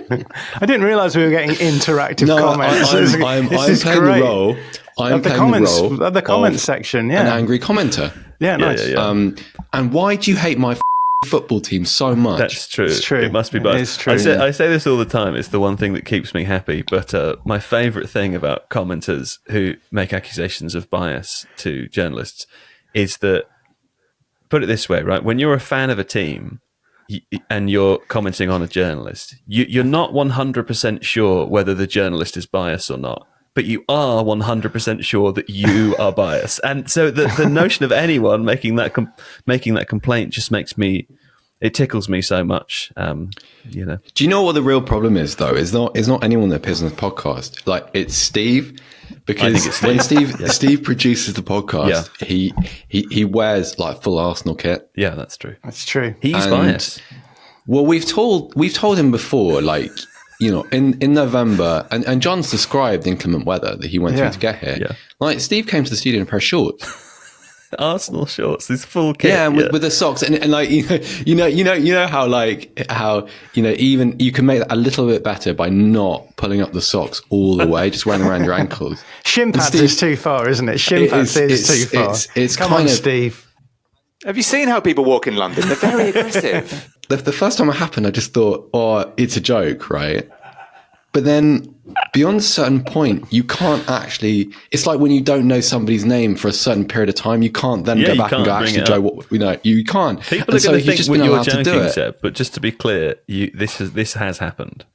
I didn't realise we were getting interactive comments. I'm playing the role. I'm playing the role of the comments section. Yeah, an angry commenter. Yeah, nice. Yeah. And why do you hate my football team so much? That's true. It's true. It must be biased. It's true. I say this all the time. It's the one thing that keeps me happy. But my favourite thing about commenters who make accusations of bias to journalists is that, put it this way, right? When you're a fan of a team and you're commenting on a journalist, you're not 100% sure whether the journalist is biased or not, but you are 100% sure that you are biased. And so the notion of anyone making that complaint just it tickles me so much. Do you know what the real problem is, though? It's not anyone that appears on the podcast. Like, it's Steve. Because when Steve produces the podcast, he wears like full Arsenal kit. Yeah, that's true. That's true. He's biased. Well, we've told him before, like, in November, and John's described inclement weather that he went through to get here. Yeah. Like, Steve came to the studio in a pair of shorts. Arsenal shorts, this full kit. Yeah, with the socks, and like you know how even you can make that a little bit better by not pulling up the socks all the way, just wearing around your ankles. Shin pads is too far, isn't it? Shin pads is too far. It's Come kind on, of, Steve. Have you seen how people walk in London? They're very aggressive. The first time it happened, I just thought, it's a joke, right? But then beyond a certain point, you can't actually. It's like when you don't know somebody's name for a certain period of time, you can't then go back and go, actually, Joe, you can't. People are going to think when you're joking, Seb, but just to be clear, this has happened.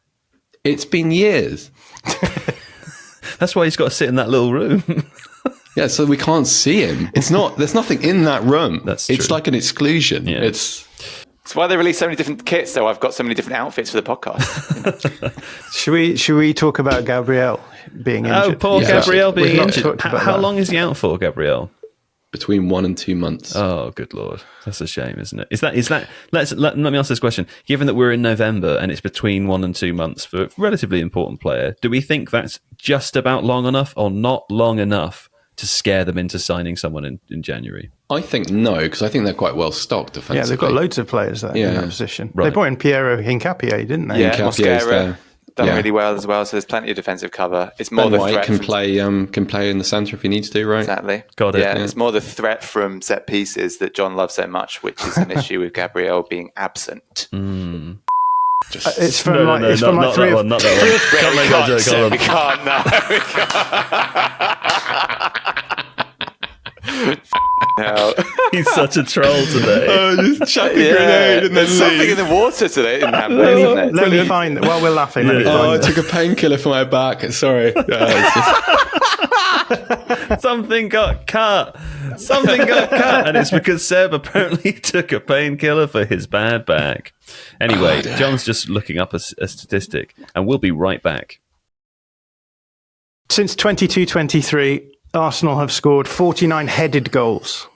It's been years. That's why he's got to sit in that little room. Yeah, so we can't see him. There's nothing in that room. That's true. It's like an exclusion. Yeah. It's why they release so many different kits. So I've got so many different outfits for the podcast. Should we talk about Gabriel being injured? Oh, poor Gabriel being injured. How long is he out for, Gabriel? Between 1 and 2 months. Oh, good Lord. That's a shame, isn't it? Is that let me ask this question. Given that we're in November and it's between 1 and 2 months for a relatively important player, do we think that's just about long enough or not long enough to scare them into signing someone in January? I think no, because I think they're quite well stocked defensively. Yeah, they've got loads of players there in that position. Right. They brought in Piero Hincapié, didn't they? Yeah, Hincapie's Mosquera done really well as well. So there's plenty of defensive cover. It's more Ben the White threat can play in the centre if he needs to, right? Exactly. Got it. Yeah, it's more the threat from set pieces that John loves so much, which is an issue with Gabriel being absent. It's from No, like no, it's not from like that three. one, not that one. Can't make that joke, hold on. We can't, no. No. He's such a troll today. Just chuck a grenade and then There's something in the water today in Hamburg, isn't it? Let me find. While we're laughing, let me I find it. took a painkiller for my back. Sorry. Something got cut. And it's because Seb apparently took a painkiller for his bad back. Anyway, John's just looking up a statistic, and we'll be right back. Since 22-23, Arsenal have scored 49 headed goals.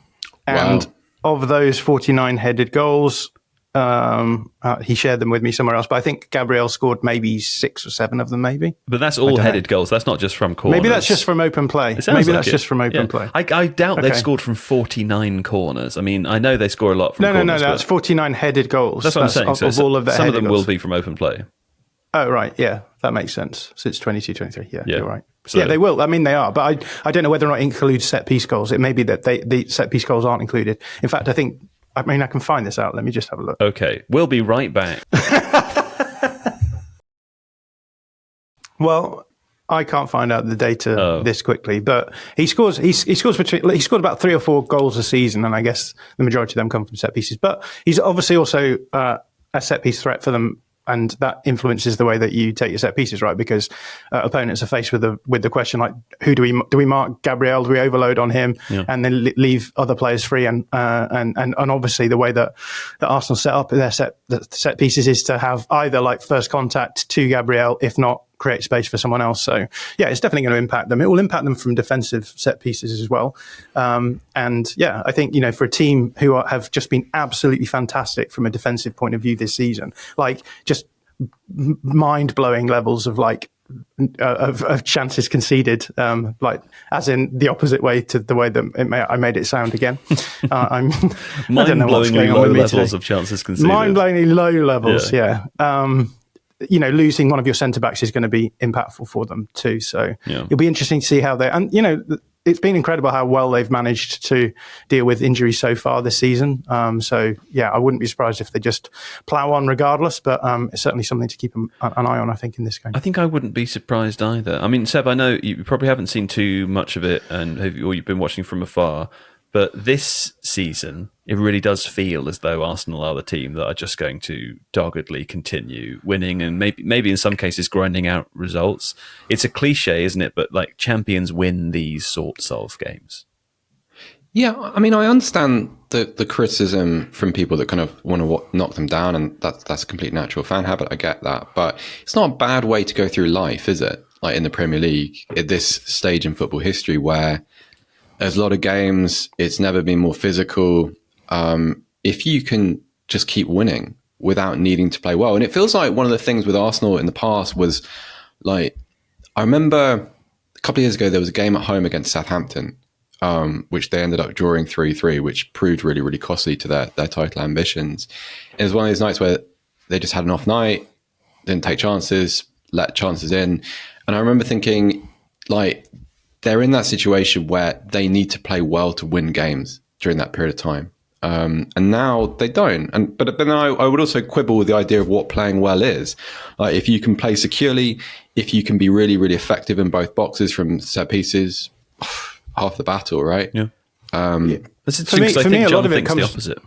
And of those 49 headed goals, he shared them with me somewhere else, but I think Gabriel scored maybe 6 or 7 of them, maybe. But that's all headed goals. That's not just from corners. Maybe that's just from open play. Just from open play. I doubt they've scored from 49 corners. I mean, I know they score a lot from corners. No, that's 49 headed goals. That's what I'm saying. Of all of their some of them goals. will be from open play. Oh, right. Yeah, that makes sense. Since 22-23. Yeah, you're right. So, yeah, they will. I mean, they are. But I don't know whether or not it includes set-piece goals. It may be that the set-piece goals aren't included. In fact, I can find this out. Let me just have a look. Okay, we'll be right back. Well, I can't find out the data this quickly, but he scored about 3 or 4 goals a season, and I guess the majority of them come from set pieces. But he's obviously also a set piece threat for them, and that influences the way that you take your set pieces, right? Because opponents are faced with the question like, who do we mark Gabriel? Do we overload on him and then leave other players free? And obviously the way that Arsenal set up their set pieces is to have either like first contact to Gabriel, if not create space for someone else. So yeah, it's definitely going to impact them. It will impact them from defensive set pieces as well. And yeah, I think, for a team who have just been absolutely fantastic from a defensive point of view this season, like just mind-blowing levels of of chances conceded, like as in the opposite way to the way that I made it sound again. I don't know what's going on with me levels today. of chances conceded. Mind-blowingly low levels, yeah. Losing one of your centre-backs is going to be impactful for them too. So it'll be interesting to see how it's been incredible how well they've managed to deal with injuries so far this season. So yeah, I wouldn't be surprised if they just plough on regardless, but it's certainly something to keep an eye on, I think, in this game. I think I wouldn't be surprised either. I mean, Seb, I know you probably haven't seen too much of it or you've been watching from afar, but this season, it really does feel as though Arsenal are the team that are just going to doggedly continue winning and maybe in some cases grinding out results. It's a cliche, isn't it? But like champions win these sorts of games. Yeah, I mean, I understand the criticism from people that kind of want to knock them down, and that's a complete natural fan habit. I get that. But it's not a bad way to go through life, is it? Like in the Premier League, at this stage in football history where there's a lot of games, it's never been more physical. If you can just keep winning without needing to play well. And it feels like one of the things with Arsenal in the past was like, I remember a couple of years ago, there was a game at home against Southampton, which they ended up drawing 3-3, which proved really, really costly to their title ambitions. It was one of those nights where they just had an off night, didn't take chances, let chances in. And I remember thinking, like, they're in that situation where they need to play well to win games during that period of time. And now they don't. But then I would also quibble with the idea of what playing well is. Like if you can play securely, if you can be really, really effective in both boxes from set pieces, half the battle, right? Yeah. For me, a lot of it comes the opposite.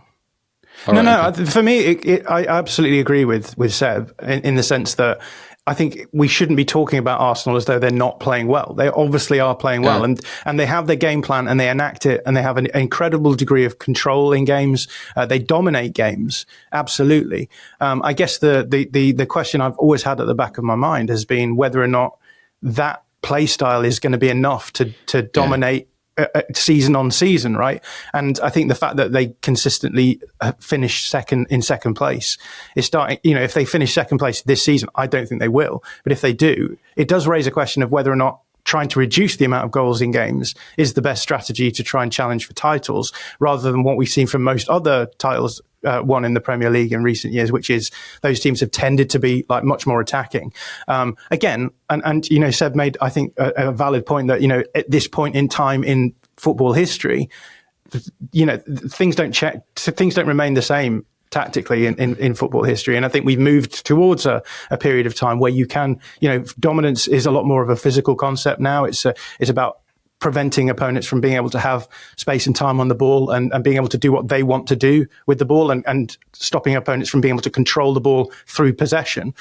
For me, I absolutely agree with Seb in the sense that I think we shouldn't be talking about Arsenal as though they're not playing well. They obviously are playing well, and they have their game plan and they enact it, and they have an incredible degree of control in games. They dominate games, absolutely. I guess the question I've always had at the back of my mind has been whether or not that play style is going to be enough to dominate season on season, right? And I think the fact that they consistently finish second place is starting, if they finish second place this season, I don't think they will. But if they do, it does raise a question of whether or not trying to reduce the amount of goals in games is the best strategy to try and challenge for titles, rather than what we've seen from most other titles won in the Premier League in recent years, which is those teams have tended to be like much more attacking. Again, and you know, Seb made, I think, a valid point that, you know, at this point in time in football history, you know, things don't remain the same tactically in football history. And I think we've moved towards a period of time where you can, you know, dominance is a lot more of a physical concept now. It's about preventing opponents from being able to have space and time on the ball and being able to do what they want to do with the ball, and stopping opponents from being able to control the ball through possession.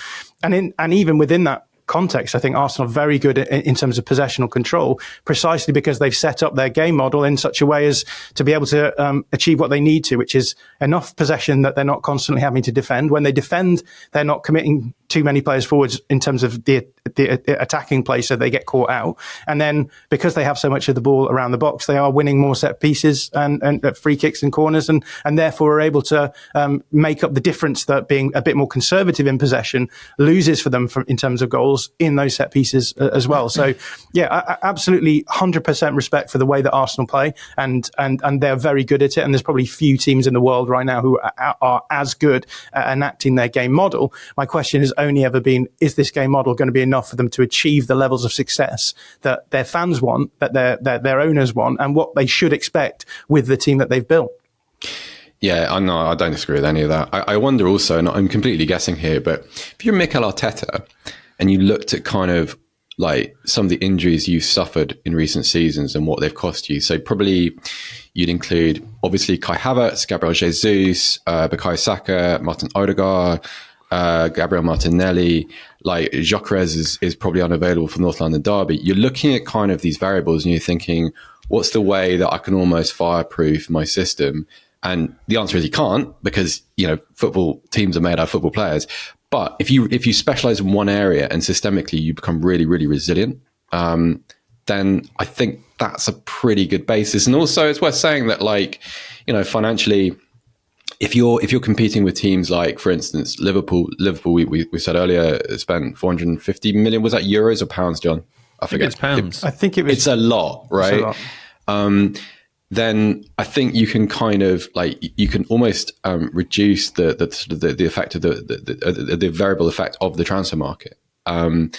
And even within that context, I think Arsenal are very good in terms of possessional control, precisely because they've set up their game model in such a way as to be able to achieve what they need to, which is enough possession that they're not constantly having to defend. When they defend, they're not committing too many players forwards in terms of the attacking play, so they get caught out. And then because they have so much of the ball around the box, they are winning more set pieces and free kicks and corners, and therefore are able to make up the difference that being a bit more conservative in possession loses for them in terms of goals in those set pieces as well. So yeah, I absolutely 100% respect for the way that Arsenal play, and they're very good at it. And there's probably few teams in the world right now who are as good at enacting their game model. My question has only ever been, is this game model going to be enough for them to achieve the levels of success that their fans want, that their owners want, and what they should expect with the team that they've built? Yeah, I know. I don't disagree with any of that. I wonder also, and I'm completely guessing here, but if you're Mikel Arteta and you looked at kind of like some of the injuries you've suffered in recent seasons and what they've cost you, so probably you'd include obviously Kai Havertz, Gabriel Jesus, Bukayo Saka, Martin Odegaard, Gabriel Martinelli, like Gyökeres is probably unavailable for North London Derby. You're looking at kind of these variables and you're thinking, what's the way that I can almost fireproof my system? And the answer is you can't, because, you know, football teams are made out of football players. But if you specialize in one area and systemically you become really, really resilient, then I think that's a pretty good basis. And also it's worth saying that, like, you know, financially, if you're competing with teams like, for instance, Liverpool, we said earlier, spent 450 million. Was that euros or pounds, John? I forget. It's pounds. I think it was. It's a lot, right? It's a lot. Then I think you can kind of like, you can almost reduce the effect of the variable effect of the transfer market. And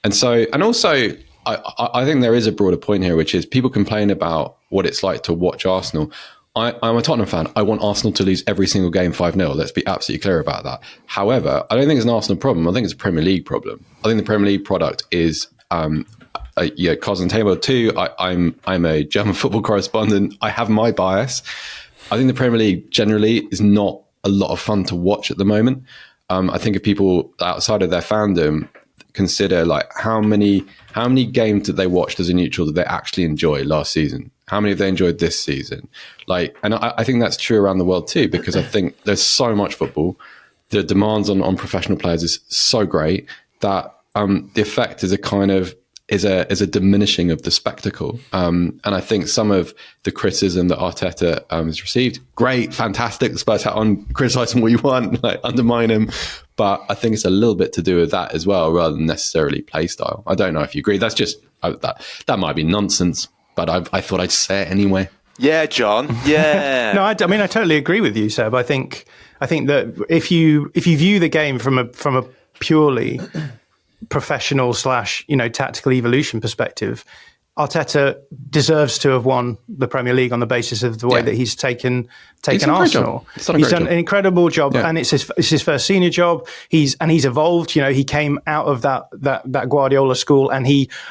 also I think there is a broader point here, which is people complain about what it's like to watch Arsenal. I'm a Tottenham fan. I want Arsenal to lose every single game 5-0. Let's be absolutely clear about that. However, I don't think it's an Arsenal problem. I think it's a Premier League problem. I think the Premier League product is cards on the table too. I'm a German football correspondent. I have my bias. I think the Premier League generally is not a lot of fun to watch at the moment. I think if people outside of their fandom consider like how many games did they watch as a neutral that they actually enjoy last season? How many have they enjoyed this season? And I think that's true around the world too, because I think there's so much football. The demands on professional players is so great that the effect is a kind of is a diminishing of the spectacle. And I think some of the criticism that Arteta has received, great, fantastic. The Spurs hat on, criticise him what you want, like undermine him. But I think it's a little bit to do with that as well, rather than necessarily play style. I don't know if you agree. That's just that might be nonsense, but I thought I'd say it anyway. Yeah, John. Yeah. No, I mean I totally agree with you, Seb. I think that if you view the game from a purely professional / tactical evolution perspective, Arteta deserves to have won the Premier League on the basis of the way that he's taken Arsenal. He's done an incredible job, and it's his first senior job. He's evolved. You know, he came out of that Guardiola school, and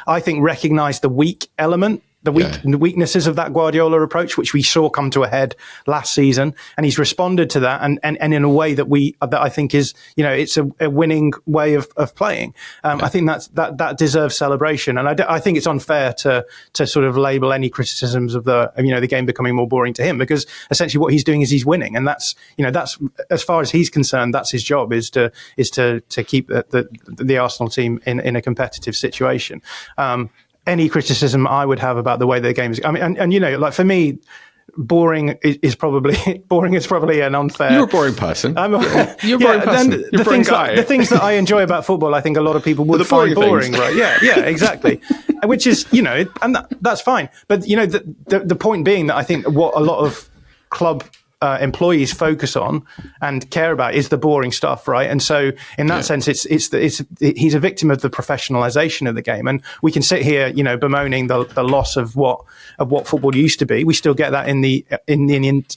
I think recognised the weak element. The weaknesses of that Guardiola approach, which we saw come to a head last season, and he's responded to that, and in a way that I think is, it's a winning way of playing. I think that deserves celebration, and I think it's unfair to sort of label any criticisms of the game becoming more boring to him, because essentially what he's doing is he's winning, and that's as far as he's concerned, that's his job, is to keep the Arsenal team in a competitive situation. Any criticism I would have about the way the game is, I mean, and for me, boring is probably an unfair. You're a boring person. You're a boring person. The things that I enjoy about football, I think a lot of people would find boring, right? Yeah, exactly. Which is, and that's fine. But the point being that I think what a lot of club employees focus on and care about is the boring stuff, right? And so, in that sense, he's a victim of the professionalization of the game. And we can sit here, bemoaning the loss of what football used to be. We still get that in the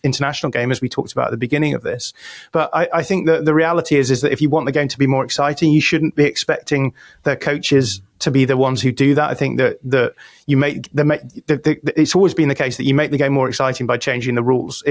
international game, as we talked about at the beginning of this. But I think that the reality is that if you want the game to be more exciting, you shouldn't be expecting the coaches to be the ones who do that. I think that you it's always been the case that you make the game more exciting by changing the rules.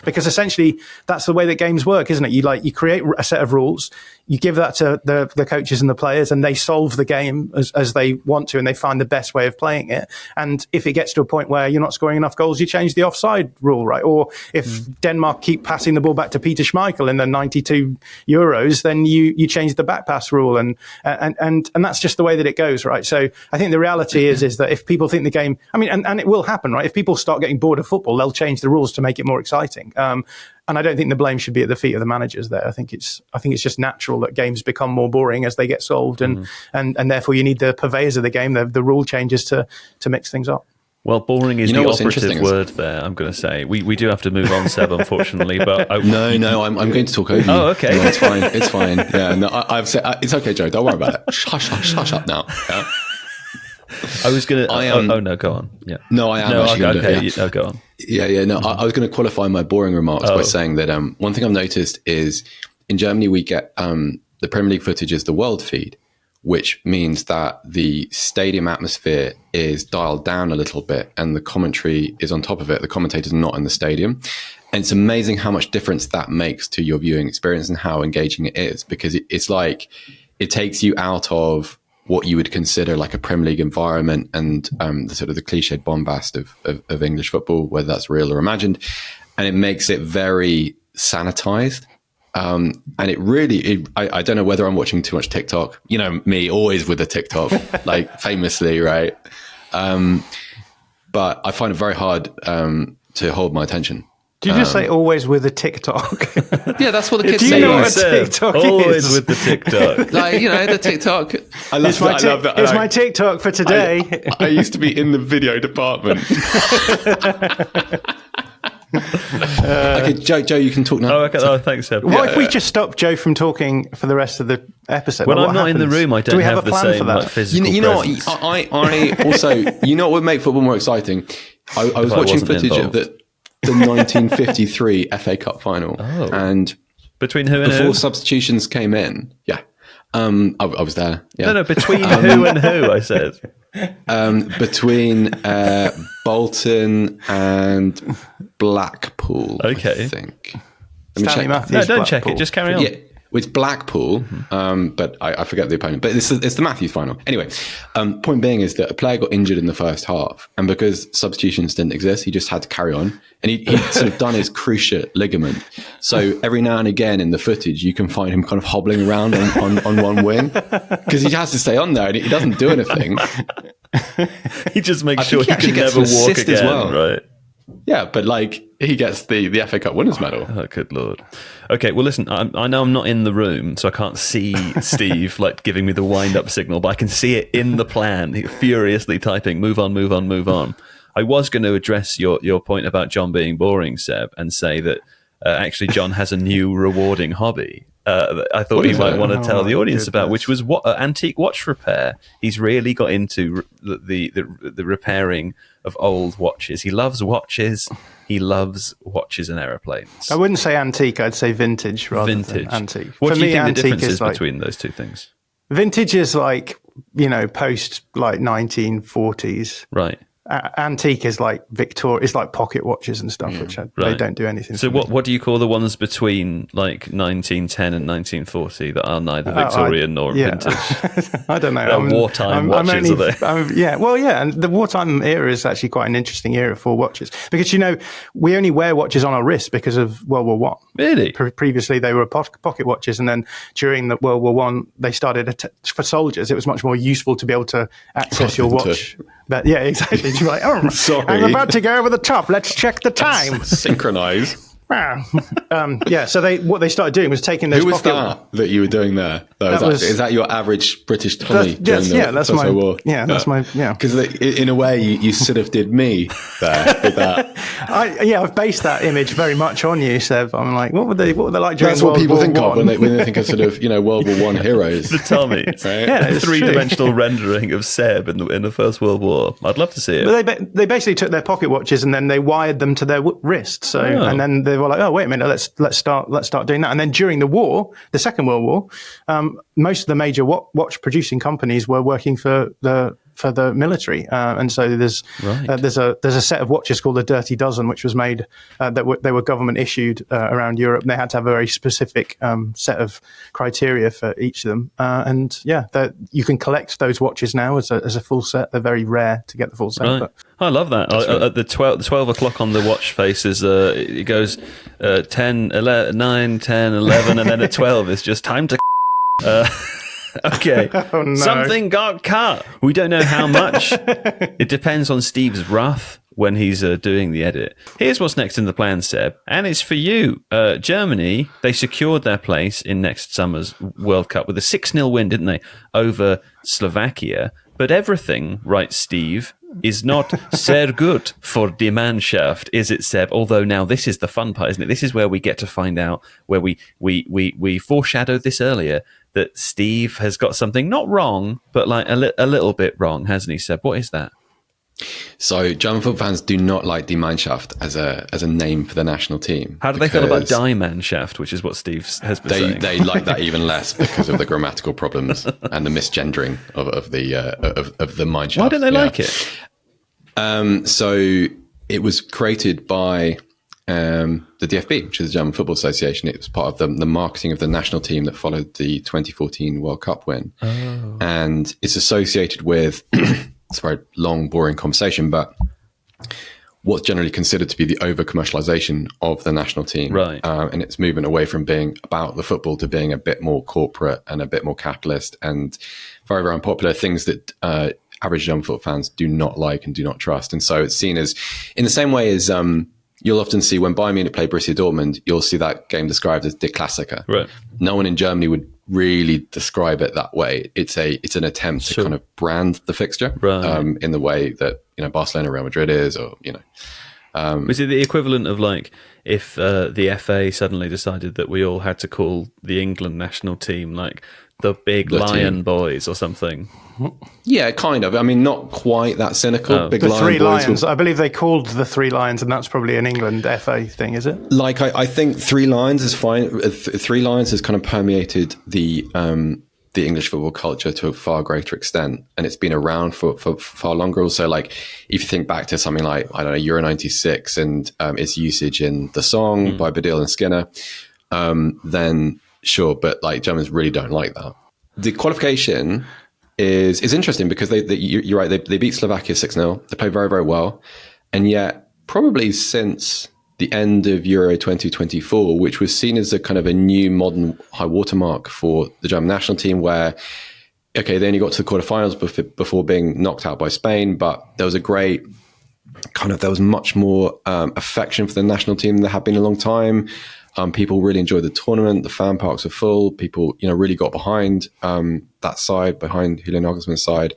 Because essentially that's the way that games work, isn't it? You create a set of rules, you give that to the coaches and the players, and they solve the game as they want to, and they find the best way of playing it. And if it gets to a point where you're not scoring enough goals, you change the offside rule, right? Or if Denmark keep passing the ball back to Peter Schmeichel in the 92 Euros, then you change the back pass rule, and that's just the way that it goes, right? So I think the reality is that if people think the game, and it will happen, right? If people start getting bored of football, they'll change the rules to make it more exciting. And I don't think the blame should be at the feet of the managers there. I think it's just natural that games become more boring as they get solved, and therefore you need the purveyors of the game, the rule changes to mix things up. Well, boring is the operative word there, I'm going to say. We do have to move on, Seb, unfortunately. But No, I'm going to talk over you. Oh, okay. No, it's fine. Yeah, no, I've said it's okay, Joe. Don't worry about it. Hush up now. Yeah. I was going to... no, go on. Yeah. No, I am actually going to do it. Yeah. Go on. Yeah. No, I was going to qualify my boring remarks by saying that one thing I've noticed is in Germany we get the Premier League footage is the world feed, which means that the stadium atmosphere is dialed down a little bit and the commentary is on top of it. The commentators are not in the stadium. And it's amazing how much difference that makes to your viewing experience and how engaging it is, because it's like it takes you out of what you would consider like a Premier League environment and the sort of the cliched bombast of English football, whether that's real or imagined. And it makes it very sanitized. And it really, I don't know whether I'm watching too much TikTok. You know, me always with the TikTok, like famously, right? But I find it very hard to hold my attention. Did you just say always with a TikTok? Yeah, that's what the kids say. Do you know what a TikTok always is? With the TikTok. Like, the TikTok. I love that. Here's my TikTok for today. I used to be in the video department. Okay, Joe, you can talk now. Oh, okay. Oh, thanks, Seb. What if we just stop Joe from talking for the rest of the episode? When I'm not in the room, I don't have the same physical you know presence. what? I also, what would make football more exciting? I was watching footage of the 1953 FA Cup final, and between who and before who? substitutions came in, I was there. Yeah. No, between who and who? I said between Bolton and Blackpool. Okay, I think. Stanley Matthews. No, don't Blackpool. check it. Just carry on. Yeah. With Blackpool, but I forget the opponent. But it's the Matthews final. Anyway, point being is that a player got injured in the first half, and because substitutions didn't exist, he just had to carry on. And he'd sort of done his cruciate ligament. So every now and again in the footage, you can find him kind of hobbling around on one wing because he has to stay on there and he doesn't do anything. He just makes sure he can never walk again, as well. Right? Yeah, but he gets the FA Cup winners medal. Oh, good Lord. Okay, well, listen, I know I'm not in the room, so I can't see Steve giving me the wind-up signal, but I can see it in the plan, furiously typing, move on, move on, move on. I was going to address your point about John being boring, Seb, and say that actually John has a new rewarding hobby. I thought he might want to tell the audience about, which was antique watch repair. He's really got into the repairing of old watches. He loves watches. He loves watches and aeroplanes. I wouldn't say antique. I'd say vintage rather than antique. What do you think the difference is between those two things? Vintage is post 1940s. Right. Antique is like Victoria, it's like pocket watches and stuff, which they don't do anything. So what do you call the ones between 1910 and 1940 that are neither Victorian nor vintage? I don't know. Wartime watches, are they? And the wartime era is actually quite an interesting era for watches because we only wear watches on our wrists because of World War One. Really? Previously, they were pocket watches, and then during the World War One, they started for soldiers. It was much more useful to be able to access your watch. But yeah, exactly. You're like, oh, Sorry. I'm about to go over the top. Let's check the time. Synchronize. So what they started doing was taking those. Who was that you were doing there? Is that your average British Tommy? That's my War? That's my Because in a way, you sort of did me there with that. I've based that image very much on you, Seb. I'm like, what were they like during That's what World people War think I? of when they think of sort of World War I heroes. The Tommy, right? three-dimensional rendering of Seb in the First World War. I'd love to see it. But they basically took their pocket watches and then they wired them to their wrist. So and then they were like, oh wait a minute, let's start doing that. And then during the war, the Second World War, most of the major watch producing companies were working for the military, and so there's a set of watches called the Dirty Dozen, which was made they were government issued around Europe, and they had to have a very specific set of criteria for each of them. You can collect those watches now as a full set. They're very rare to get the full set. Right. But I love that. At the 12 o'clock on the watch faces, it goes 10, 11, 9, 10, 11, and then at 12 it's just time to. Okay. Oh, no. Something got cut. We don't know how much. It depends on Steve's wrath when he's doing the edit. Here's what's next in the plan, Seb, and it's for you. Germany, they secured their place in next summer's World Cup with a 6-0 win, didn't they, over Slovakia. But everything, writes Steve, is not sehr gut for die Mannschaft, is it, Seb? Although now this is the fun part, isn't it? This is where we get to find out, where we foreshadowed this earlier, that Steve has got something not wrong, but like a little bit wrong, hasn't he, Seb? What is that? So German football fans do not like Die Mannschaft as a name for the national team. How do they feel about Die Mannschaft, which is what Steve has been saying? They like that even less because of the grammatical problems and the misgendering of the Mannschaft. Why don't they like it? So it was created by the DFB, which is the German Football Association. It was part of the marketing of the national team that followed the 2014 World Cup win. Oh. And it's associated with... It's a very long, boring conversation, but what's generally considered to be the over-commercialization of the national team. Right. And its movement away from being about the football to being a bit more corporate and a bit more capitalist and very, very unpopular, things that average German football fans do not like and do not trust. And so it's seen as, in the same way as you'll often see when Bayern Munich play Borussia Dortmund, you'll see that game described as Der Klassiker. Right. No one in Germany would really describe it that way. It's an attempt to kind of brand the fixture in the way that Barcelona, Real Madrid is, or is it the equivalent of like if the FA suddenly decided that we all had to call the England national team like the Big Lion Boys or something? Yeah, kind of. I mean, not quite that cynical. Oh. The Three Lions. I believe they called the Three Lions, and that's probably an England FA thing, is it? Like, I think Three Lions is fine. Three Lions has kind of permeated the English football culture to a far greater extent, and it's been around for far longer. Also, like if you think back to something like, I don't know, Euro 96 and its usage in the song by Baddiel and Skinner, then sure, but like Germans really don't like that. The qualification is interesting because you're right, they beat Slovakia 6-0. They play very, very well, and yet probably since the end of Euro 2024, which was seen as a kind of a new modern high watermark for the German national team, where, okay, they only got to the quarterfinals before being knocked out by Spain, but there was a great there was much more affection for the national team than there had been in a long time. People really enjoyed the tournament. The fan parks were full. People, really got behind that side, behind Julian Nagelsmann's side.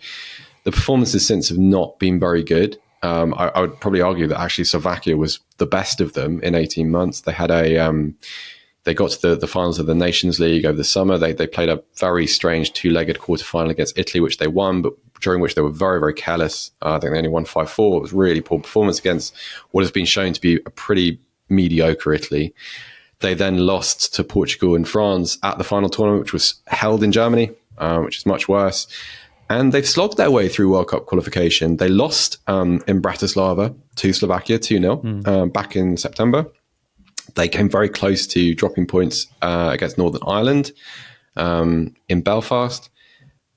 The performances since have not been very good. I would probably argue that actually Slovakia was the best of them in 18 months. They had they got to the finals of the Nations League over the summer. They played a very strange 2-legged quarterfinal against Italy, which they won, but during which they were very, very careless. I think they only won 5-4. It was really poor performance against what has been shown to be a pretty mediocre Italy. They then lost to Portugal and France at the final tournament, which was held in Germany, which is much worse. And they've slogged their way through World Cup qualification. They lost in Bratislava to Slovakia 2-0 back in September. They came very close to dropping points against Northern Ireland in Belfast.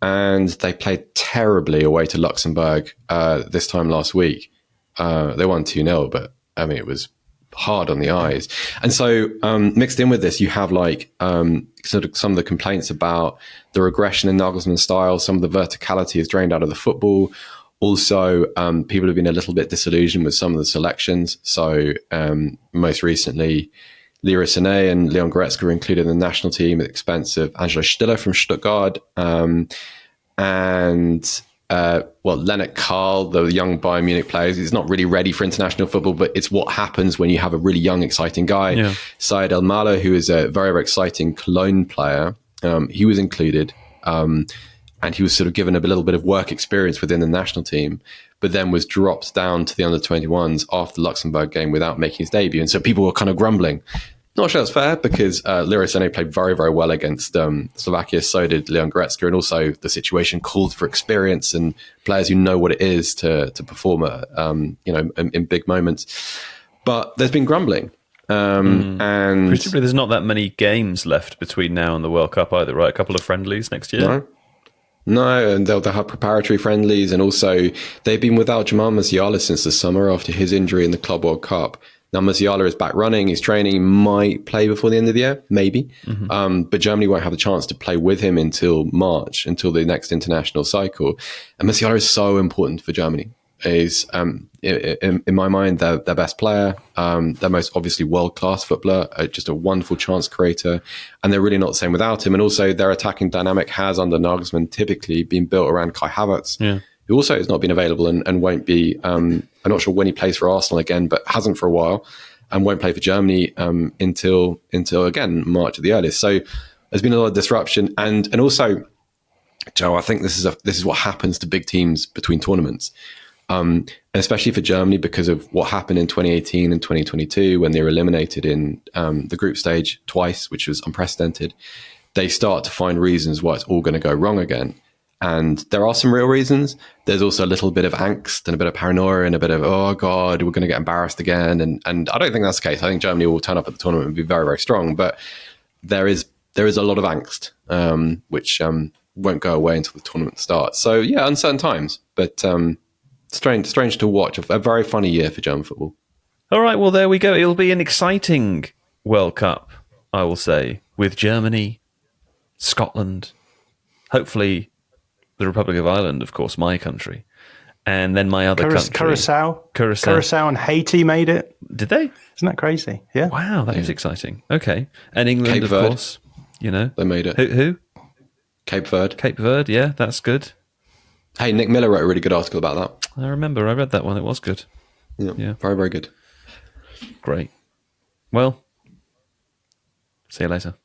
And they played terribly away to Luxembourg this time last week. They won 2-0, but I mean, it was hard on the eyes. And so mixed in with this, you have like sort of some of the complaints about the regression in Nagelsmann's style. Some of the verticality is drained out of the football. Also, people have been a little bit disillusioned with some of the selections. So most recently, Recine and Leon Goretzka were included in the national team at the expense of Angelo Stiller from Stuttgart. Lennart Karl, the young Bayern Munich player, is not really ready for international football, but it's what happens when you have a really young, exciting guy. Yeah. Said El Malo, who is a very, very exciting Cologne player, he was included, and he was sort of given a little bit of work experience within the national team, but then was dropped down to the under-21s after the Luxembourg game without making his debut. And so people were kind of grumbling. Not sure that's fair, because Recine played very, very well against Slovakia. So did Leon Goretzka, and also the situation called for experience and players who know what it is to perform, in big moments. But there's been grumbling, and presumably there's not that many games left between now and the World Cup either, right? A couple of friendlies next year. No, and they'll have preparatory friendlies, and also they've been without Jamal Musiala since the summer after his injury in the Club World Cup. Now, Musiala is back running, he's training, might play before the end of the year, maybe. But Germany won't have the chance to play with him until March, until the next international cycle. And Musiala is so important for Germany. He's, in my mind, their best player, their most obviously world-class footballer, just a wonderful chance creator. And they're really not the same without him. And also their attacking dynamic has, under Nagelsmann, typically been built around Kai Havertz. Yeah. Who also has not been available and won't be, I'm not sure when he plays for Arsenal again, but hasn't for a while, and won't play for Germany until again, March at the earliest. So there's been a lot of disruption. And also, Joe, I think this is what happens to big teams between tournaments, and especially for Germany, because of what happened in 2018 and 2022 when they were eliminated in the group stage twice, which was unprecedented. They start to find reasons why it's all going to go wrong again. And there are some real reasons. There's also a little bit of angst and a bit of paranoia and a bit of, oh God, we're going to get embarrassed again. And I don't think that's the case. I think Germany will turn up at the tournament and be very, very strong. But there is a lot of angst, which won't go away until the tournament starts. So yeah, uncertain times, but strange to watch. A very funny year for German football. All right, well, there we go. It'll be an exciting World Cup, I will say, with Germany, Scotland, hopefully the Republic of Ireland, of course, my country, and then my other country. Curacao and Haiti made it. Did they? Isn't that crazy? Yeah. Wow, that is exciting. Okay. And England, Cape of Verde. course. You know. They made it. Who? Cape Verde. Cape Verde, yeah, that's good. Hey, Nick Miller wrote a really good article about that. I remember. I read that one. It was good. Yeah. Very, very good. Great. Well, see you later.